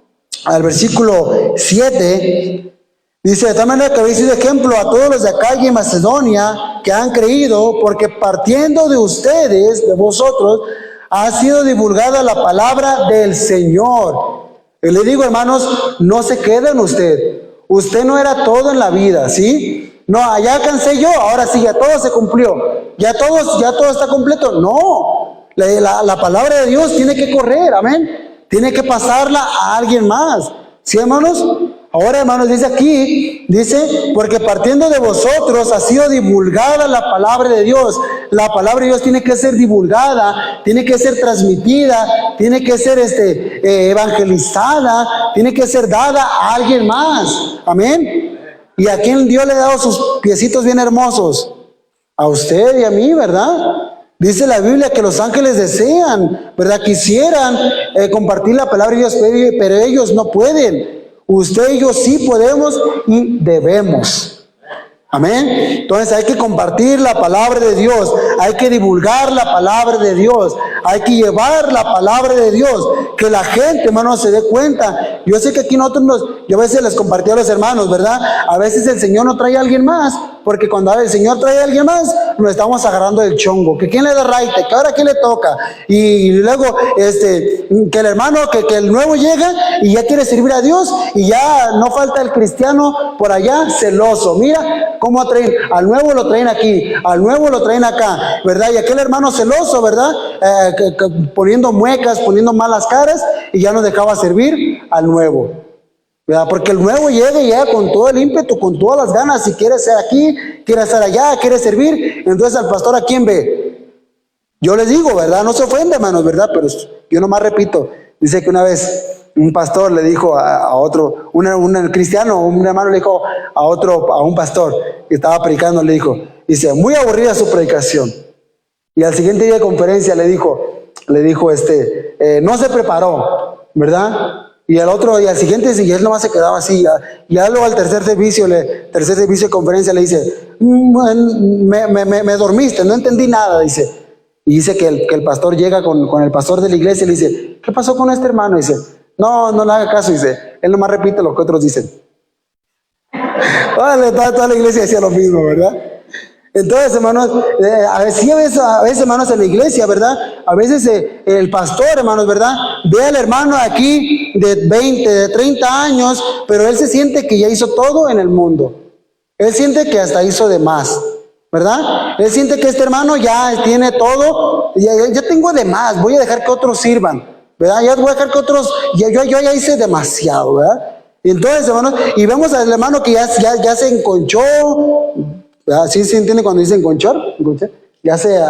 al versículo 7, dice, de tal manera que habéis sido ejemplo a todos los de Acaya y Macedonia que han creído, porque partiendo de ustedes, de vosotros, ha sido divulgada la palabra del Señor. Y le digo, hermanos, no se quede en usted. Usted no era todo en la vida, ¿sí? No, allá alcancé yo, ahora sí, ya todo se cumplió. Ya todo está completo. No, la palabra de Dios tiene que correr, amén. Tiene que pasarla a alguien más. ¿Sí, hermanos? Ahora, hermanos, dice aquí, porque partiendo de vosotros ha sido divulgada la palabra de Dios. La palabra de Dios tiene que ser divulgada, tiene que ser transmitida, tiene que ser evangelizada, tiene que ser dada a alguien más. Amén. ¿Y a quién Dios le ha dado sus piecitos bien hermosos? A usted y a mí, ¿verdad? Dice la Biblia que los ángeles desean, ¿verdad? Quisieran compartir la palabra de Dios, pero ellos no pueden. Usted y yo sí podemos y debemos. Amén. Entonces hay que compartir la palabra de Dios, hay que divulgar la palabra de Dios, Hay que llevar la palabra de Dios, que la gente, hermanos, se dé cuenta. Yo sé que aquí yo a veces les compartí a los hermanos, ¿verdad? A veces el Señor no trae a alguien más, porque cuando el Señor trae a alguien más, nos estamos agarrando del chongo, que quién le da raite, que ahora quién le toca, y luego que el hermano, que el nuevo llega y ya quiere servir a Dios, y ya no falta el cristiano por allá celoso. Mira cómo traen, al nuevo lo traen aquí, al nuevo lo traen acá, ¿verdad? Y aquel hermano celoso, ¿verdad? Poniendo muecas, poniendo malas caras, y ya no dejaba servir al nuevo, ¿verdad? Porque el nuevo llega con todo el ímpetu, con todas las ganas, si quiere ser aquí, quiere estar allá, quiere servir. Entonces al pastor, ¿a quién ve? Yo les digo, ¿verdad? No se ofende, hermanos, ¿verdad? Pero yo nomás repito. Dice que una vez un pastor le dijo a otro, un cristiano, un hermano le dijo a un pastor que estaba predicando, le dice, muy aburrida su predicación. Y al siguiente día de conferencia le dijo, no se preparó, ¿verdad? Y al siguiente, y él nomás se quedaba así. Ya luego al tercer servicio de conferencia le dice, me dormiste, no entendí nada, dice. Y dice que el pastor llega con el pastor de la iglesia y le dice, ¿qué pasó con este hermano? Dice, no le haga caso, dice, él nomás repite lo que otros dicen. Toda la iglesia decía lo mismo, ¿verdad? Entonces, hermanos, a veces, hermanos, en la iglesia, ¿verdad? A veces el pastor, hermanos, ¿verdad? Ve al hermano aquí de 20, de 30 años, pero él se siente que ya hizo todo en el mundo. Él siente que hasta hizo de más, ¿verdad? Él siente que este hermano ya tiene todo, ya tengo de más, voy a dejar que otros sirvan, ¿verdad? Ya voy a dejar que otros, yo ya hice demasiado, ¿verdad? Y entonces, hermanos, y vemos al hermano que ya se enconchó, ¿verdad? ¿Sí se entiende cuando dicen conchar? Ya se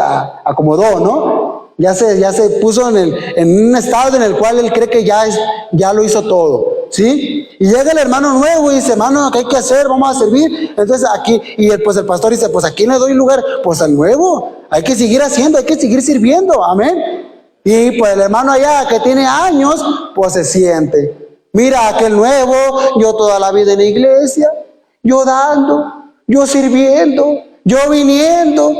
acomodó, ¿no? Ya se puso en un estado en el cual él cree que ya lo hizo todo, ¿sí? Y llega el hermano nuevo y dice, hermano, ¿qué hay que hacer? Vamos a servir. Entonces aquí, pues el pastor dice, pues ¿a quién le doy lugar? Pues al nuevo. Hay que seguir haciendo, hay que seguir sirviendo, amén. Y pues el hermano allá que tiene años, pues se siente. Mira, aquel nuevo, yo toda la vida en la iglesia, yo dando, yo sirviendo, yo viniendo,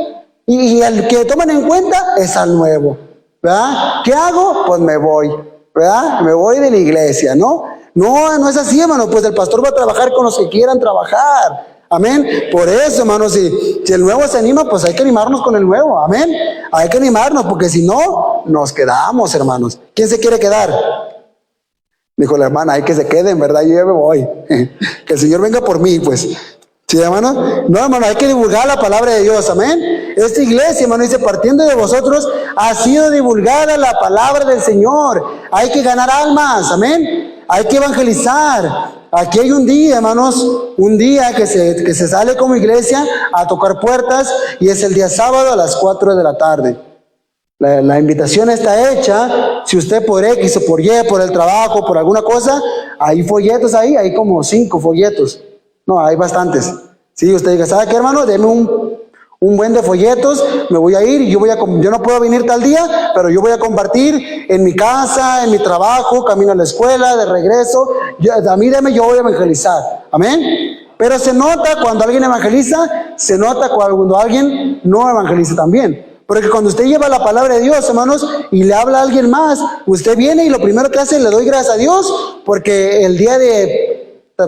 y el que toman en cuenta es al nuevo, ¿verdad? ¿Qué hago? Pues me voy, ¿verdad? Me voy de la iglesia, ¿no? No es así, hermano, pues el pastor va a trabajar con los que quieran trabajar, amén. Por eso, hermano, si el nuevo se anima, pues hay que animarnos con el nuevo, amén. Hay que animarnos, porque si no, nos quedamos, hermanos. ¿Quién se quiere quedar? Dijo la hermana, hay que se queden, ¿verdad? Yo ya me voy. Que el Señor venga por mí, pues. ¿Sí, hermano? No, hermano, hay que divulgar la palabra de Dios, amén. Esta iglesia, hermano, dice, partiendo de vosotros, ha sido divulgada la palabra del Señor. Hay que ganar almas, amén. Hay que evangelizar. Aquí hay un día, hermanos, un día que se sale como iglesia a tocar puertas, y es el día sábado a las 4 de la tarde. La invitación está hecha. Si usted por X o por Y, por el trabajo, por alguna cosa, hay folletos ahí, hay como 5 folletos. No, hay bastantes. Sí, usted diga, ¿sabe qué, hermano? Deme un buen de folletos, me voy a ir y yo no puedo venir tal día, pero yo voy a compartir en mi casa, en mi trabajo, camino a la escuela, de regreso. A mí deme, yo voy a evangelizar. Amén. Pero se nota cuando alguien evangeliza, se nota cuando alguien no evangeliza también. Porque cuando usted lleva la palabra de Dios, hermanos, y le habla a alguien más, usted viene y lo primero que hace, le doy gracias a Dios, porque el día de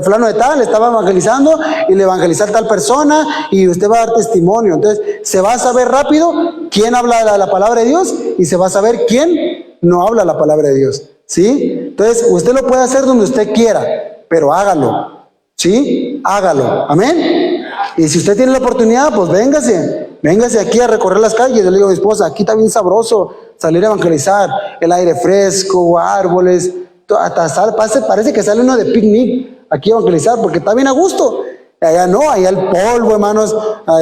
fulano de tal estaba evangelizando y le evangelizó a tal persona, y usted va a dar testimonio. Entonces se va a saber rápido quién habla la palabra de Dios, y se va a saber quién no habla la palabra de Dios, ¿sí? Entonces usted lo puede hacer donde usted quiera, pero hágalo, ¿sí? Hágalo, amén. Y si usted tiene la oportunidad, pues véngase aquí a recorrer las calles. Yo le digo a mi esposa, aquí está bien sabroso salir a evangelizar, el aire fresco, árboles, hasta parece que sale uno de picnic aquí a evangelizar, porque está bien a gusto. Allá no, allá el polvo, hermanos,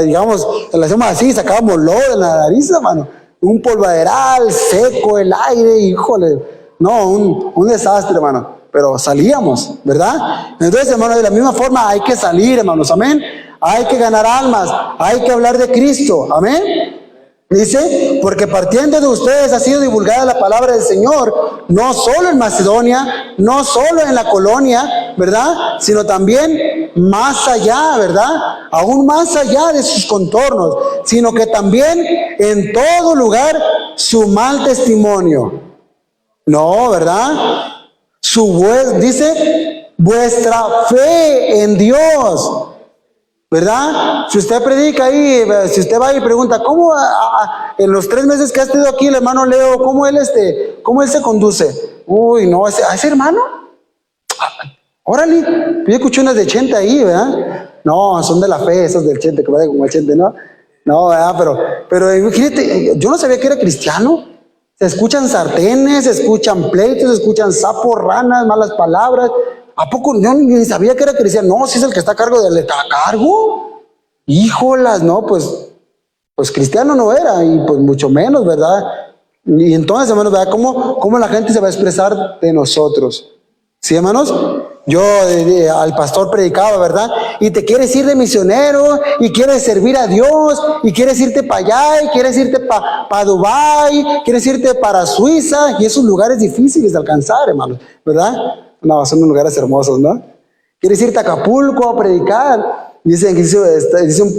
digamos, le hacemos así, sacábamos lodo de la nariz, hermano, un polvaderal seco, el aire, híjole, no, un desastre, hermano. Pero salíamos, ¿verdad? Entonces, hermano, de la misma forma hay que salir, hermanos, amén. Hay que ganar almas, hay que hablar de Cristo, amén. Dice, porque partiendo de ustedes ha sido divulgada la palabra del Señor, no solo en Macedonia, no solo en la colonia, ¿verdad? Sino también más allá, ¿verdad? Aún más allá de sus contornos, sino que también en todo lugar su mal testimonio. No, ¿verdad? Dice, vuestra fe en Dios. ¿Verdad? Si usted predica ahí, si usted va y pregunta, ¿cómo en los 3 meses que ha estado aquí el hermano Leo, cómo él se conduce? Uy, no, ese hermano, órale, yo escuché unas de 80 ahí, ¿verdad? No, son de la fe, esos del 80, que vaya como el 80, ¿no? No, ¿verdad? Pero imagínate, yo no sabía que era cristiano. Se escuchan sartenes, se escuchan pleitos, se escuchan sapos, ranas, malas palabras. ¿A poco? Yo ni sabía que era cristiano. No, si es el que está a cargo del cargo. Híjolas, no, pues cristiano no era, y pues mucho menos, ¿verdad? Y entonces, hermanos, ¿verdad? ¿Cómo la gente se va a expresar de nosotros? ¿Sí, hermanos? Yo al pastor predicaba, ¿verdad? Y te quieres ir de misionero, y quieres servir a Dios, y quieres irte para allá, y quieres irte para Dubái, quieres irte para Suiza, y esos lugares difíciles de alcanzar, hermanos, ¿verdad? No, son unos lugares hermosos, ¿no? Quieres irte a Acapulco a predicar. Dice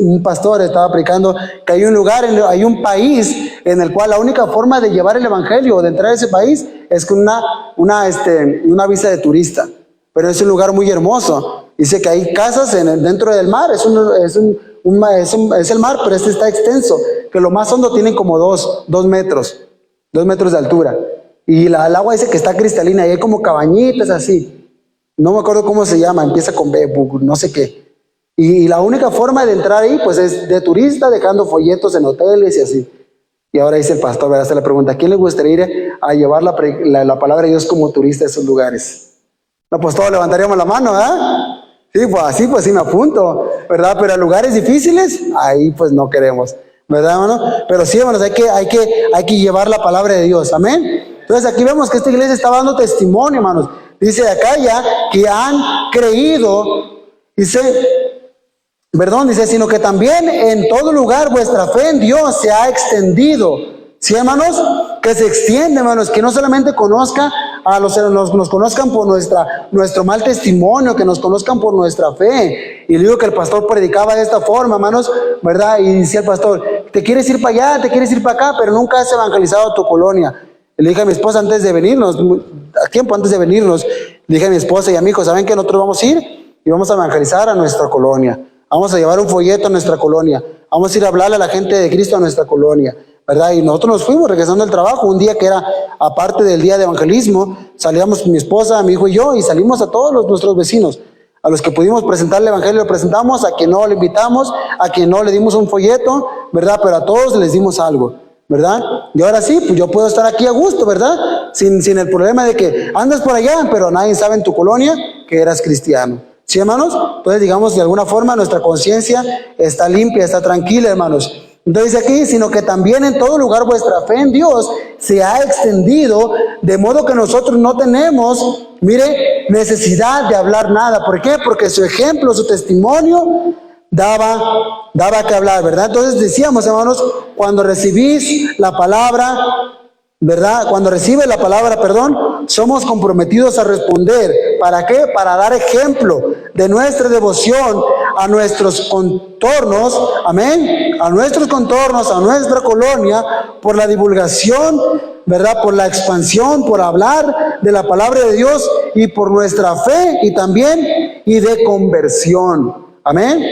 un pastor, estaba predicando, que hay un lugar, hay un país en el cual la única forma de llevar el evangelio o de entrar a ese país es con una visa de turista. Pero es un lugar muy hermoso. Dice que hay casas dentro del mar, es el mar, pero está extenso, que lo más hondo tienen como 2 metros, 2 metros de altura. Y el agua dice que está cristalina y hay como cabañitas así. No me acuerdo cómo se llama, empieza con B, no sé qué. Y la única forma de entrar ahí, pues es de turista, dejando folletos en hoteles y así. Y ahora dice el pastor, ¿verdad? Se le pregunta, ¿a quién le gustaría ir a llevar la palabra de Dios como turista a esos lugares? No, pues todos levantaríamos la mano, ¿verdad? Sí, pues así, pues sí me apunto, ¿verdad? Pero a lugares difíciles, ahí pues no queremos, ¿verdad, hermano? Pero sí, hermanos, hay que llevar la palabra de Dios, amén. Entonces aquí vemos que esta iglesia está dando testimonio, hermanos. Dice acá ya que han creído, dice, sino que también en todo lugar vuestra fe en Dios se ha extendido. ¿Sí, hermanos? Que se extiende, hermanos, que no solamente nos conozcan por nuestro mal testimonio, que nos conozcan por nuestra fe. Y le digo que el pastor predicaba de esta forma, hermanos, ¿verdad? Y decía el pastor, te quieres ir para allá, te quieres ir para acá, pero nunca has evangelizado tu colonia. Le dije a mi esposa antes de venirnos, tiempo antes de venirnos, le dije a mi esposa y a mi hijo, ¿saben que nosotros vamos a ir? Y vamos a evangelizar a nuestra colonia. Vamos a llevar un folleto a nuestra colonia. Vamos a ir a hablarle a la gente de Cristo a nuestra colonia, ¿verdad? Y nosotros nos fuimos regresando al trabajo, un día que era aparte del día de evangelismo, salíamos mi esposa, mi hijo y yo, y salimos a todos nuestros vecinos, a los que pudimos presentar el evangelio, lo presentamos, a quien no le invitamos, a quien no le dimos un folleto, ¿verdad? Pero a todos les dimos algo, ¿verdad? Y ahora sí, pues yo puedo estar aquí a gusto, ¿verdad? Sin el problema de que andas por allá, pero nadie sabe en tu colonia que eras cristiano. ¿Sí, hermanos? Entonces, digamos, de alguna forma nuestra conciencia está limpia, está tranquila, hermanos. Entonces aquí, sino que también en todo lugar vuestra fe en Dios se ha extendido, de modo que nosotros no tenemos, mire, necesidad de hablar nada. ¿Por qué? Porque su ejemplo, su testimonio daba que hablar, ¿verdad? Entonces decíamos, hermanos, cuando recibís la palabra, ¿verdad? Cuando recibe la palabra, somos comprometidos a responder. ¿Para qué? Para dar ejemplo de nuestra devoción a nuestros contornos, amén, a nuestros contornos, a nuestra colonia, por la divulgación, ¿verdad? Por la expansión, por hablar de la palabra de Dios y por nuestra fe y también y de conversión, amén.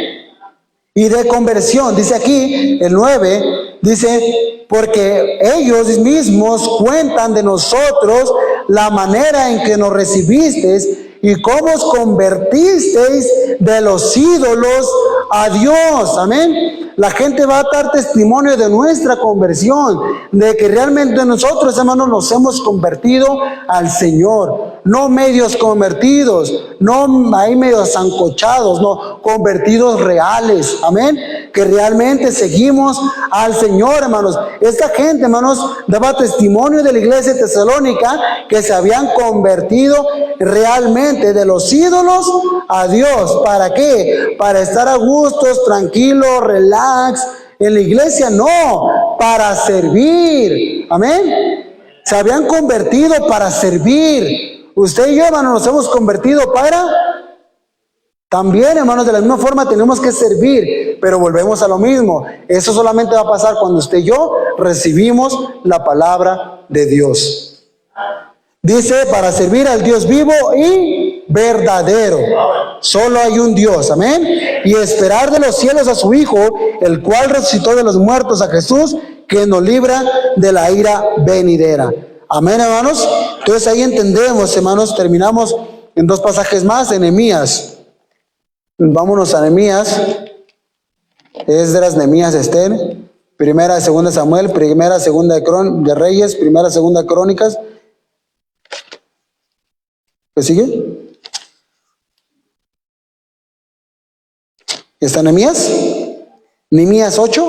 Y de conversión, dice aquí el 9, dice, porque ellos mismos cuentan de nosotros la manera en que nos recibisteis y cómo os convertisteis de los ídolos a Dios, amén. La gente va a dar testimonio de nuestra conversión, de que realmente nosotros, hermanos, nos hemos convertido al Señor. No medios convertidos, no ahí medios zancochados, no, convertidos reales, amén. Que realmente seguimos al Señor, hermanos. Esta gente, hermanos, daba testimonio de la iglesia de Tesalónica que se habían convertido realmente de los ídolos a Dios. ¿Para qué? Para estar a gustos, tranquilos, relax, En la iglesia no, para servir. Amén. Se habían convertido para servir. Usted y yo, hermanos, nos hemos convertido para... También, hermanos, de la misma forma tenemos que servir, pero volvemos a lo mismo. Eso solamente va a pasar cuando usted y yo recibimos la palabra de Dios. Dice, para servir al Dios vivo y verdadero. Solo hay un Dios, amén. Y esperar de los cielos a su Hijo, el cual resucitó de los muertos, a Jesús, que nos libra de la ira venidera. Amén, hermanos. Entonces ahí entendemos, hermanos, terminamos en dos pasajes más, en Nehemías. Vámonos a Nehemías, Esdras, Nehemías, Esther, primera, segunda Samuel, primera, segunda de Reyes, primera, segunda Crónicas. ¿Qué sigue? ¿Está Nehemías? Nehemías 8.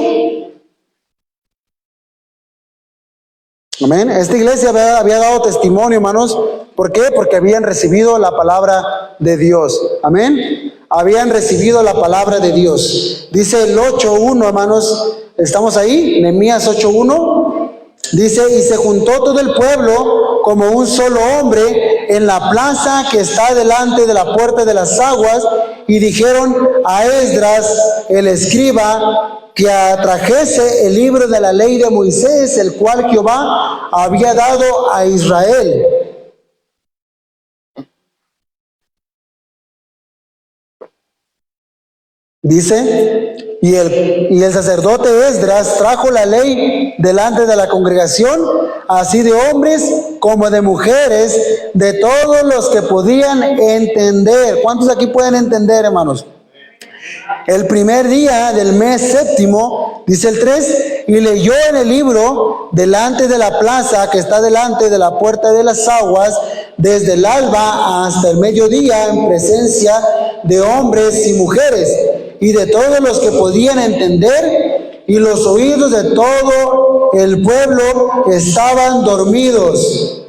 Amén. Esta iglesia había dado testimonio, hermanos. ¿Por qué? Porque habían recibido la palabra de Dios. Amén. Habían recibido la palabra de Dios. Dice el 8.1, hermanos. ¿Estamos ahí? Nehemías 8.1. Dice, y se juntó todo el pueblo como un solo hombre en la plaza que está delante de la puerta de las aguas, y dijeron a Esdras, el escriba, que trajese el libro de la ley de Moisés, el cual Jehová había dado a Israel. Dice, y el sacerdote Esdras trajo la ley delante de la congregación, así de hombres como de mujeres, de todos los que podían entender. ¿Cuántos aquí pueden entender, hermanos? El primer día del mes séptimo, dice el 3, y leyó en el libro delante de la plaza que está delante de la puerta de las aguas, desde el alba hasta el mediodía, en presencia de hombres y mujeres, y de todos los que podían entender, y los oídos de todo el pueblo estaban dormidos.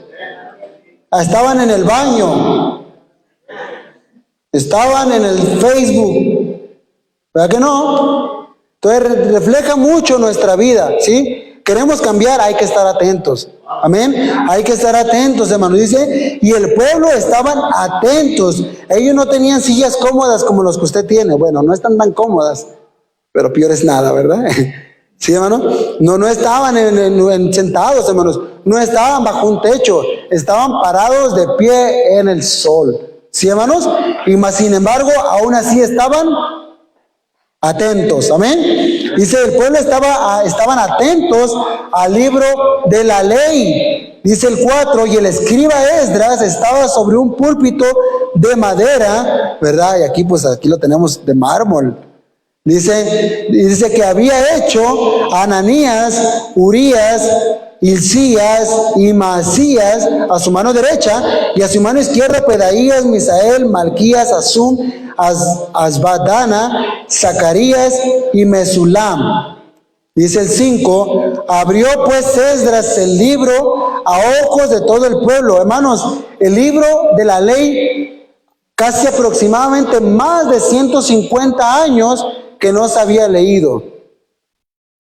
Estaban en el baño, estaban en el Facebook, ¿verdad que no? Entonces refleja mucho nuestra vida, ¿sí? Queremos cambiar, hay que estar atentos. Amén. Hay que estar atentos, hermanos. Dice, y el pueblo estaban atentos. Ellos no tenían sillas cómodas como los que usted tiene. Bueno, no están tan cómodas, pero peor es nada, ¿verdad? Sí, hermano. No estaban sentados, hermanos. No estaban bajo un techo. Estaban parados de pie en el sol. Sí, hermanos. Y más sin embargo, aún así estaban atentos, amén. Dice, el pueblo estaban atentos al libro de la ley. Dice el 4, y el escriba Esdras estaba sobre un púlpito de madera, ¿verdad? Y aquí lo tenemos de mármol. Dice que había hecho Ananías, Urías, Hilcías y Maasías a su mano derecha, y a su mano izquierda Pedaías, Misael, Malquías, Asum, Asbadana, Zacarías y Mesulam. Dice el 5, abrió pues Esdras el libro a ojos de todo el pueblo. Hermanos, el libro de la ley, casi aproximadamente más de 150 años que no se había leído.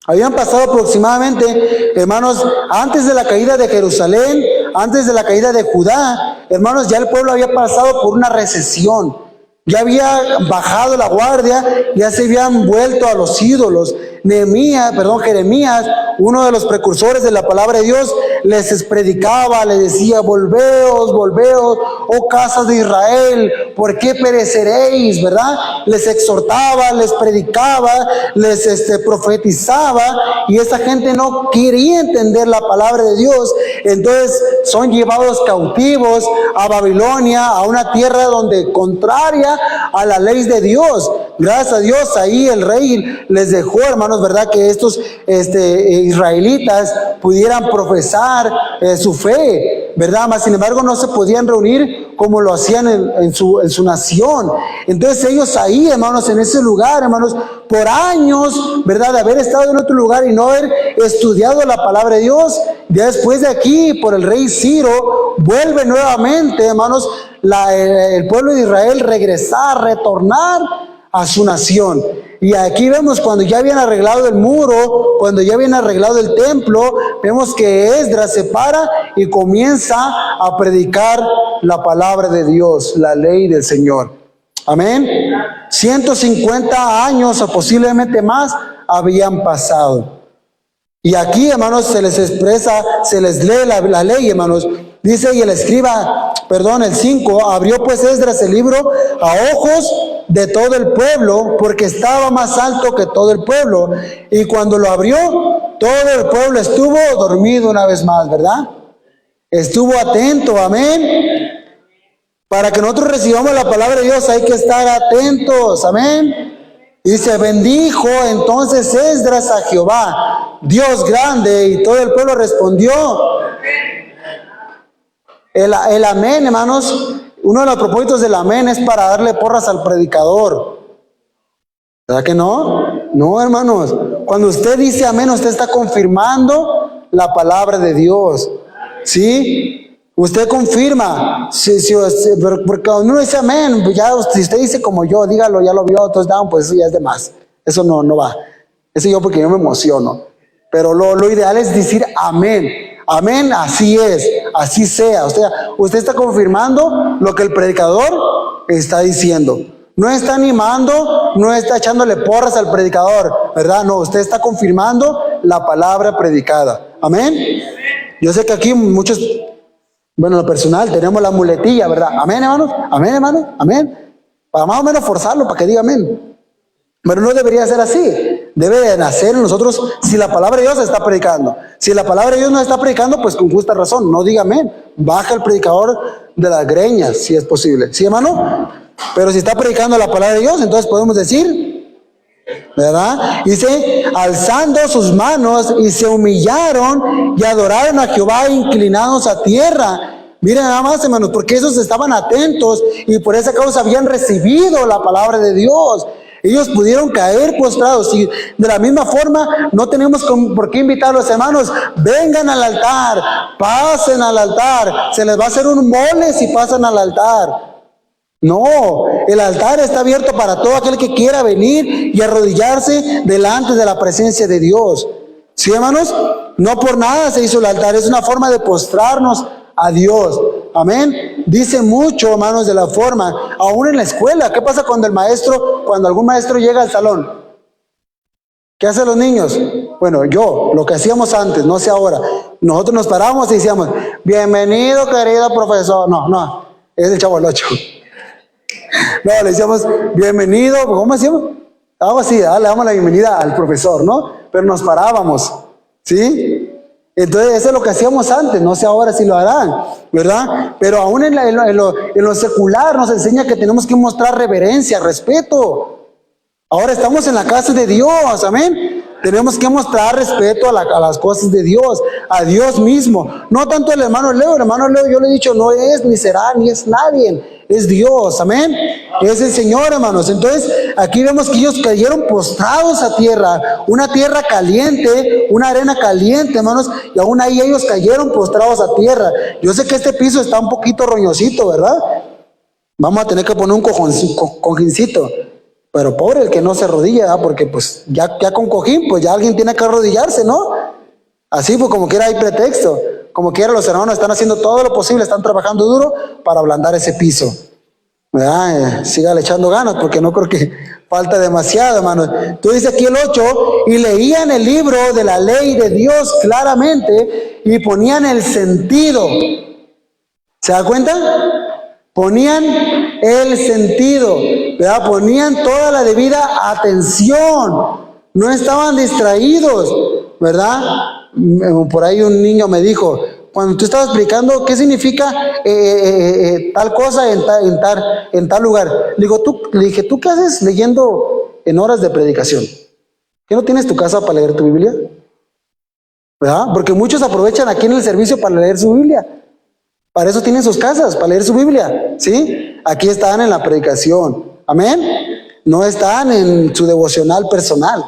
Habían pasado aproximadamente, hermanos, antes de la caída de Jerusalén, antes de la caída de Judá, hermanos, ya el pueblo había pasado por una recesión. Ya había bajado la guardia, ya se habían vuelto a los ídolos. Jeremías, uno de los precursores de la palabra de Dios, les predicaba, les decía, volveos, oh casas de Israel, ¿por qué pereceréis? ¿Verdad? Les exhortaba, les predicaba, les profetizaba, y esa gente no quería entender la palabra de Dios. Entonces son llevados cautivos a Babilonia, a una tierra donde contraria a la ley de Dios. Gracias a Dios, ahí el rey les dejó, hermanos, ¿verdad? Que estos israelitas pudieran profesar su fe, ¿verdad? Mas sin embargo no se podían reunir como lo hacían en su nación. Entonces ellos ahí, hermanos, en ese lugar, hermanos, por años, ¿verdad? De haber estado en otro lugar y no haber estudiado la palabra de Dios, ya después de aquí, por el rey Ciro, vuelve nuevamente, hermanos, el pueblo de Israel retornar a su nación. Y aquí vemos cuando ya habían arreglado el muro, cuando ya habían arreglado el templo, vemos que Esdras se para y comienza a predicar la palabra de Dios, la ley del Señor. Amén. 150 años o posiblemente más habían pasado. Y aquí, hermanos, se les expresa, se les lee la ley, hermanos. Dice, y el escriba, el 5, abrió pues Esdras el libro a ojos de todo el pueblo, porque estaba más alto que todo el pueblo. Y cuando lo abrió, todo el pueblo estuvo dormido una vez más, ¿verdad? Estuvo atento, amén. Para que nosotros recibamos la palabra de Dios hay que estar atentos, amén. Y se bendijo entonces Esdras a Jehová, Dios grande, y todo el pueblo respondió. El amén, hermanos, uno de los propósitos del amén es para darle porras al predicador. ¿Verdad que no? No, hermanos. Cuando usted dice amén, usted está confirmando la palabra de Dios. ¿Sí? Usted confirma. Porque cuando uno dice amén, pues ya, si usted dice como yo, dígalo, ya lo vio, entonces pues eso ya es de más. Eso no va. Eso yo porque yo me emociono. Pero lo ideal es decir amén. Amén, así es, así sea. Usted está confirmando lo que el predicador está diciendo. No está animando, no está echándole porras al predicador, ¿verdad? No, usted está confirmando la palabra predicada. Amén. Yo sé que aquí muchos, en lo personal tenemos la muletilla, ¿verdad? Amén, hermanos. Amén, hermanos. Amén. Para más o menos forzarlo, para que diga amén. Pero no debería ser así. Debe de nacer en nosotros si la palabra de Dios está predicando. Si la palabra de Dios no está predicando, pues con justa razón, no diga amén. Baja el predicador de las greñas, si es posible. ¿Sí, hermano? Pero si está predicando la palabra de Dios, entonces podemos decir, ¿verdad? Dice, alzando sus manos y se humillaron y adoraron a Jehová inclinados a tierra. Miren nada más, hermanos, porque esos estaban atentos y por esa causa habían recibido la palabra de Dios. Ellos pudieron caer postrados. Y de la misma forma, no tenemos por qué invitar a los hermanos, vengan al altar, pasen al altar. Se les va a hacer un mole si pasan al altar. No, el altar está abierto para todo aquel que quiera venir y arrodillarse delante de la presencia de Dios. ¿Sí, hermanos? No por nada se hizo el altar, es una forma de postrarnos a Dios. Amén. Dice mucho, hermanos, de la forma, aún en la escuela. ¿Qué pasa cuando algún maestro llega al salón? ¿Qué hacen los niños? Bueno, lo que hacíamos antes, no sé ahora. Nosotros nos paramos y decíamos, bienvenido, querido profesor. No, es el Chavo del Ocho. No, le decíamos, bienvenido, ¿cómo decíamos? Algo así, le damos la bienvenida al profesor, ¿no? Pero nos parábamos, ¿sí? Entonces eso es lo que hacíamos antes, no sé ahora si lo harán, ¿verdad? Pero aún en lo secular nos enseña que tenemos que mostrar reverencia, respeto. Ahora estamos en la casa de Dios, amén. Tenemos que mostrar respeto a las cosas de Dios, a Dios mismo. No tanto el hermano Leo, yo le he dicho, no es, ni será, ni es nadie. Es Dios, amén. Es el Señor, hermanos. Entonces, aquí vemos que ellos cayeron postrados a tierra, una tierra caliente, una arena caliente, hermanos, y aún ahí ellos cayeron postrados a tierra. Yo sé que este piso está un poquito roñosito, ¿verdad? Vamos a tener que poner un cojincito. Pero pobre el que no se arrodilla, ¿verdad? Porque pues ya con cojín, pues ya alguien tiene que arrodillarse, ¿no? Así pues como quiera hay pretexto. Como quiera los hermanos están haciendo todo lo posible, están trabajando duro para ablandar ese piso. ¿Verdad? Sígale echando ganas porque no creo que falta demasiado, hermanos. Tú dices aquí el 8, y leían el libro de la ley de Dios claramente y ponían el sentido. ¿Se da cuenta? Ponían el sentido, ¿verdad? Ponían toda la debida atención. No estaban distraídos, ¿verdad? Por ahí un niño me dijo, cuando tú estabas explicando qué significa tal cosa en tal lugar, le dije, ¿tú qué haces leyendo en horas de predicación? ¿Qué no tienes tu casa para leer tu Biblia? ¿Verdad? Porque muchos aprovechan aquí en el servicio para leer su Biblia. Para eso tienen sus casas, para leer su Biblia, ¿sí? Aquí están en la predicación, amén. No están en su devocional personal.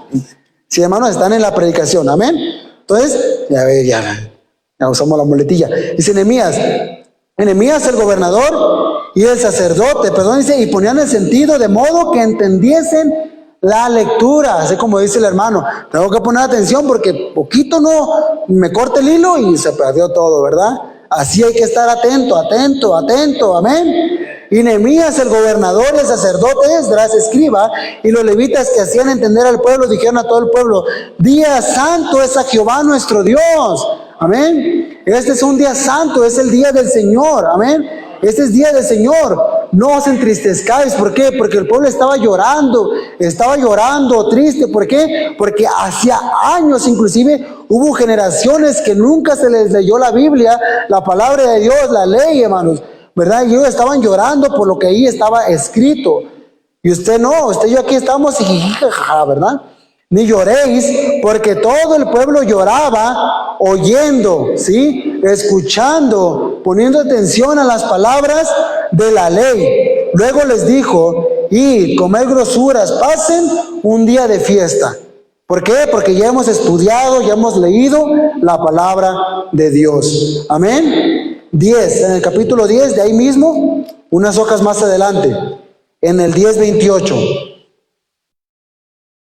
Sí, hermanos, están en la predicación, amén. Entonces, ya usamos la muletilla. Dice Nehemías el gobernador y el sacerdote, dice, y ponían el sentido de modo que entendiesen La lectura, así como dice el hermano, tengo que poner atención porque poquito no me corta el hilo y se perdió todo, ¿verdad? Así hay que estar atento, atento, atento, amén. Y Nehemías, el gobernador, el sacerdote Esdras, escriba, y los levitas que hacían entender al pueblo, dijeron a todo el pueblo: día santo es a Jehová nuestro Dios, amén. Este es un día santo, es el día del Señor, amén. Este es día del Señor, no os entristezcáis. ¿Por qué? Porque el pueblo estaba llorando triste. ¿Por qué? Porque hacía años inclusive hubo generaciones que nunca se les leyó la Biblia, la palabra de Dios, la ley, hermanos, ¿verdad? Y ellos estaban llorando por lo que ahí estaba escrito. Y usted no, usted y yo aquí estamos y jijijaja, ¿verdad? Ni lloréis, porque todo el pueblo lloraba oyendo, ¿sí? Escuchando, poniendo atención a las palabras de la ley. Luego les dijo: id, comed grosuras, pasen un día de fiesta. ¿Por qué? Porque ya hemos estudiado, ya hemos leído la palabra de Dios. Amén. 10, en el capítulo 10, de ahí mismo, unas hojas más adelante, en el 10:28.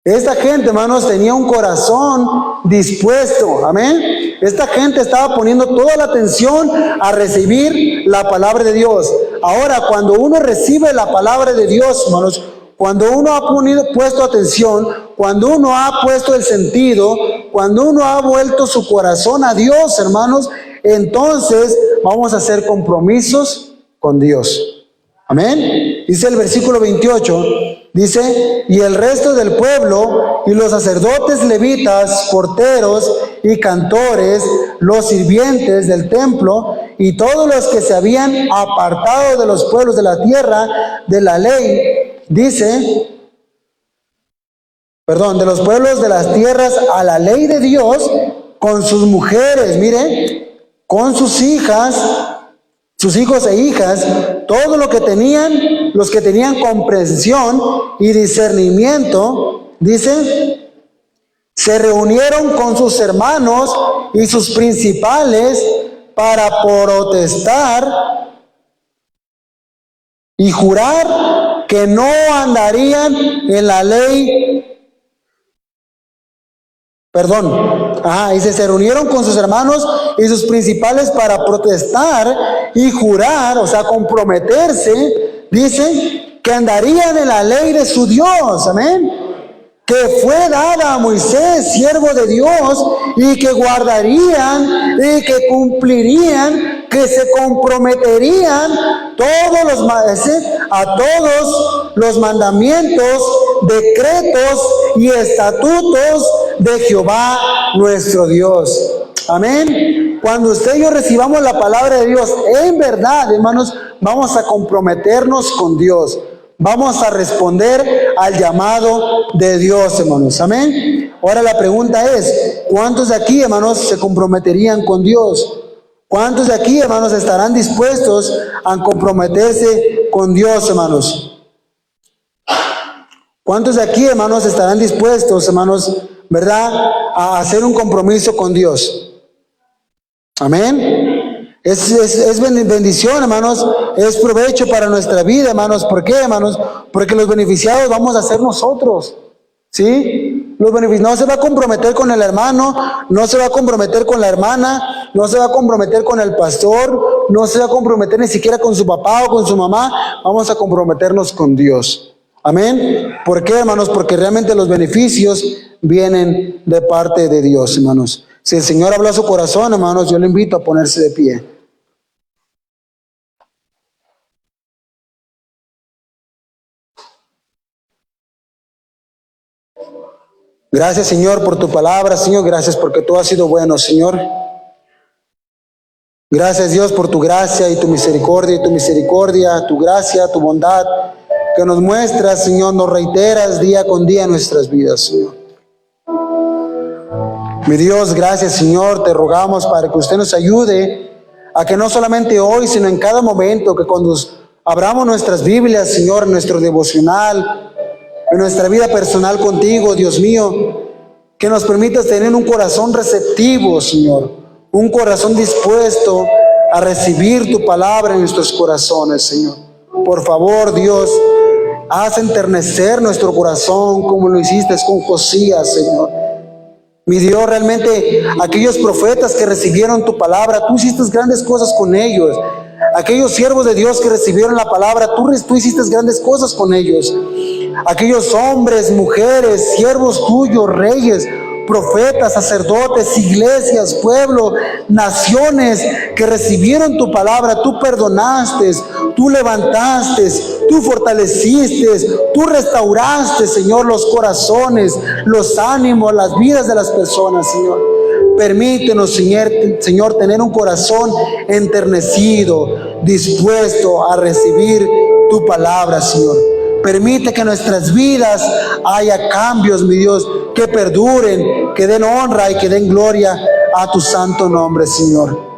Esta gente, hermanos, tenía un corazón dispuesto, amén. Esta gente estaba poniendo toda la atención a recibir la palabra de Dios. Ahora, cuando uno recibe la palabra de Dios, hermanos, cuando uno ha puesto atención, cuando uno ha puesto el sentido, cuando uno ha vuelto su corazón a Dios, hermanos, entonces vamos a hacer compromisos con Dios. Amén. Dice el versículo 28, dice: y el resto del pueblo y los sacerdotes levitas, porteros y cantores, los sirvientes del templo y todos los que se habían apartado de los pueblos de la tierra de la ley, dice, de los pueblos de las tierras a la ley de Dios, con sus mujeres, mire, con sus hijas, sus hijos e hijas, todo lo que tenían, los que tenían comprensión y discernimiento, dice, se reunieron con sus hermanos y sus principales para protestar y jurar que no andarían en la ley. Dice, se reunieron con sus hermanos y sus principales para protestar y jurar, o sea, comprometerse, dice, que andarían en la ley de su Dios, amén, que fue dada a Moisés, siervo de Dios, y que guardarían y que cumplirían, que se comprometerían a todos los mandamientos, decretos y estatutos de Jehová nuestro Dios. Amén. Cuando usted y yo recibamos la palabra de Dios, en verdad, hermanos, vamos a comprometernos con Dios. Vamos a responder al llamado de Dios, hermanos. Amén. Ahora la pregunta es: ¿cuántos de aquí, hermanos, se comprometerían con Dios? ¿Cuántos de aquí, hermanos, estarán dispuestos a comprometerse con Dios, hermanos? ¿Cuántos de aquí, hermanos, estarán dispuestos, hermanos, verdad, a hacer un compromiso con Dios? Amén. Es bendición, hermanos, es provecho para nuestra vida, hermanos. ¿Por qué, hermanos? Porque los beneficiados vamos a ser nosotros, ¿sí? Los beneficiados. No se va a comprometer con el hermano, no se va a comprometer con la hermana, no se va a comprometer con el pastor, no se va a comprometer ni siquiera con su papá o con su mamá. Vamos a comprometernos con Dios. Amén. ¿Por qué, hermanos? Porque realmente los beneficios vienen de parte de Dios, hermanos. Si el Señor habló a su corazón, hermanos, yo le invito a ponerse de pie. Gracias, Señor, por tu palabra, Señor. Gracias porque tú has sido bueno, Señor. Gracias, Dios, por tu gracia y tu misericordia, tu gracia, tu bondad que nos muestras, Señor, nos reiteras día con día en nuestras vidas, Señor. Mi Dios, gracias, Señor, te rogamos para que usted nos ayude a que no solamente hoy, sino en cada momento, que cuando abramos nuestras Biblias, Señor, en nuestro devocional, en nuestra vida personal contigo, Dios mío, que nos permitas tener un corazón receptivo, Señor, un corazón dispuesto a recibir tu palabra en nuestros corazones, Señor. Por favor, Dios, Haz enternecer nuestro corazón como lo hiciste con Josías, Señor. Mi Dios, realmente aquellos profetas que recibieron tu palabra, tú hiciste grandes cosas con ellos. Aquellos siervos de Dios que recibieron la palabra, tú hiciste grandes cosas con ellos. Aquellos hombres, mujeres, siervos tuyos, reyes, profetas, sacerdotes, iglesias, pueblo, naciones que recibieron tu palabra, tú perdonaste, tú levantaste, tú fortaleciste, tú restauraste, Señor, los corazones, los ánimos, las vidas de las personas, Señor. Permítenos, Señor, tener un corazón enternecido, dispuesto a recibir tu palabra, Señor. Permite que en nuestras vidas haya cambios, mi Dios, que perduren, que den honra y que den gloria a tu santo nombre, Señor.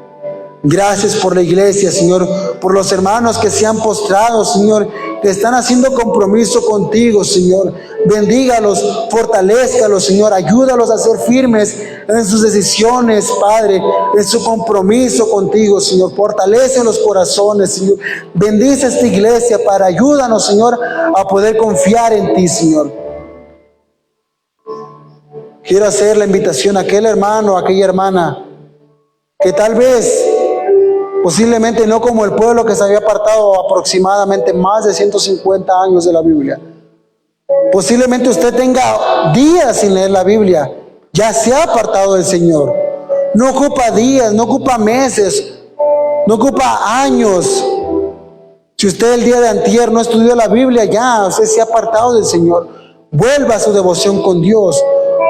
Gracias por la iglesia, Señor, por los hermanos que se han postrado, Señor, que están haciendo compromiso contigo, Señor. Bendígalos, fortalézcalos, Señor, ayúdalos a ser firmes en sus decisiones, Padre, en su compromiso contigo, Señor. Fortalece los corazones, Señor. Bendice esta iglesia, Padre. Ayúdanos, Señor, a poder confiar en ti, Señor. Quiero hacer la invitación a aquel hermano, a aquella hermana, que tal vez, posiblemente no como el pueblo que se había apartado aproximadamente más de 150 años de la Biblia. Posiblemente usted tenga días sin leer la Biblia, ya se ha apartado del Señor. No ocupa días, no ocupa meses, no ocupa años. Si usted el día de antier no estudió la Biblia, ya usted se ha apartado del Señor. Vuelva a su devoción con Dios,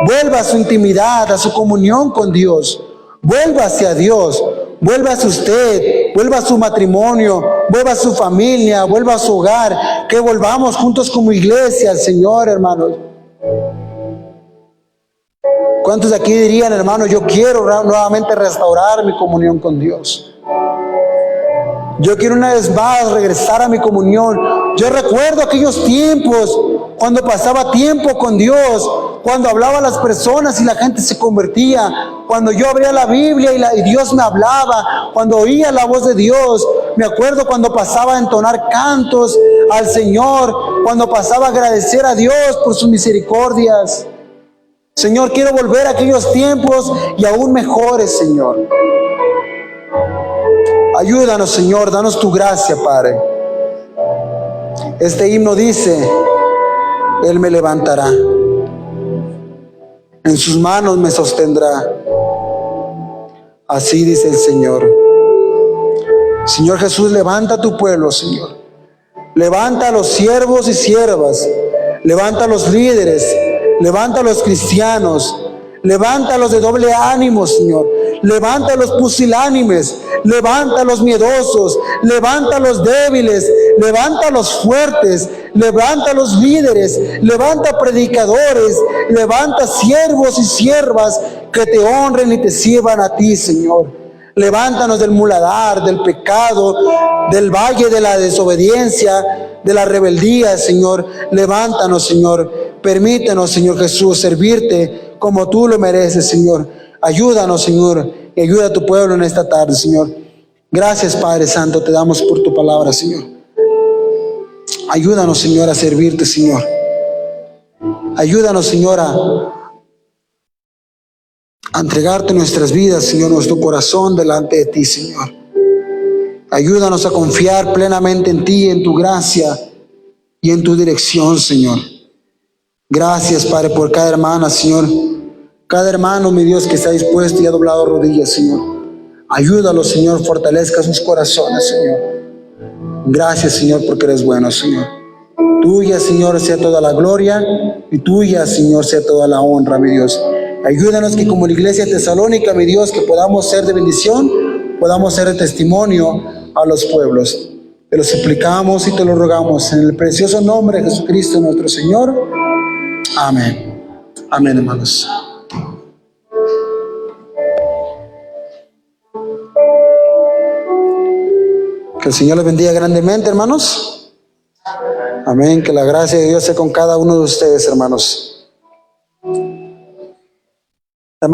vuelva a su intimidad, a su comunión con Dios. Vuelva hacia Dios, vuelva hacia usted, vuelva a su matrimonio, vuelva a su familia, vuelva a su hogar, que volvamos juntos como iglesia al Señor, hermanos. ¿Cuántos de aquí dirían, hermano, yo quiero nuevamente restaurar mi comunión con Dios? Yo quiero una vez más regresar a mi comunión. Yo recuerdo aquellos tiempos cuando pasaba tiempo con Dios, cuando hablaba a las personas y la gente se convertía, cuando yo abría la Biblia y Dios me hablaba, cuando oía la voz de Dios. Me acuerdo cuando pasaba a entonar cantos al Señor, cuando pasaba a agradecer a Dios por sus misericordias. Señor, quiero volver a aquellos tiempos y aún mejores, Señor. Ayúdanos, Señor, danos tu gracia, Padre. Este himno dice: Él me levantará, en sus manos me sostendrá. Así dice el Señor. Señor Jesús, levanta a tu pueblo, Señor. Levanta a los siervos y siervas. Levanta a los líderes. Levanta a los cristianos. Levanta a los de doble ánimo, Señor. Levanta a los pusilánimes. Levanta a los miedosos. Levanta a los débiles. Levanta a los fuertes. Levanta a los líderes. Levanta a predicadores. Levanta siervos y siervas que te honren y te sirvan a ti, Señor. Levántanos del muladar, del pecado, del valle de la desobediencia, de la rebeldía, Señor. Levántanos, Señor. Permítenos, Señor Jesús, servirte como tú lo mereces, Señor. Ayúdanos, Señor, y ayuda a tu pueblo en esta tarde, Señor. Gracias, Padre Santo, te damos por tu palabra, Señor. Ayúdanos, Señor, a servirte, Señor. Ayúdanos, Señor, a entregarte nuestras vidas, Señor, nuestro corazón delante de ti, Señor. Ayúdanos a confiar plenamente en ti, en tu gracia y en tu dirección, Señor. Gracias, Padre, por cada hermana, Señor. Cada hermano, mi Dios, que está dispuesto y ha doblado rodillas, Señor. Ayúdalo, Señor, fortalezca sus corazones, Señor. Gracias, Señor, porque eres bueno, Señor. Tuya, Señor, sea toda la gloria y tuya, Señor, sea toda la honra, mi Dios. Ayúdanos que como la iglesia tesalónica, mi Dios, que podamos ser de bendición, podamos ser de testimonio a los pueblos. Te lo suplicamos y te lo rogamos en el precioso nombre de Jesucristo nuestro Señor. Amén. Amén, hermanos. Que el Señor les bendiga grandemente, hermanos. Amén. Que la gracia de Dios sea con cada uno de ustedes, hermanos.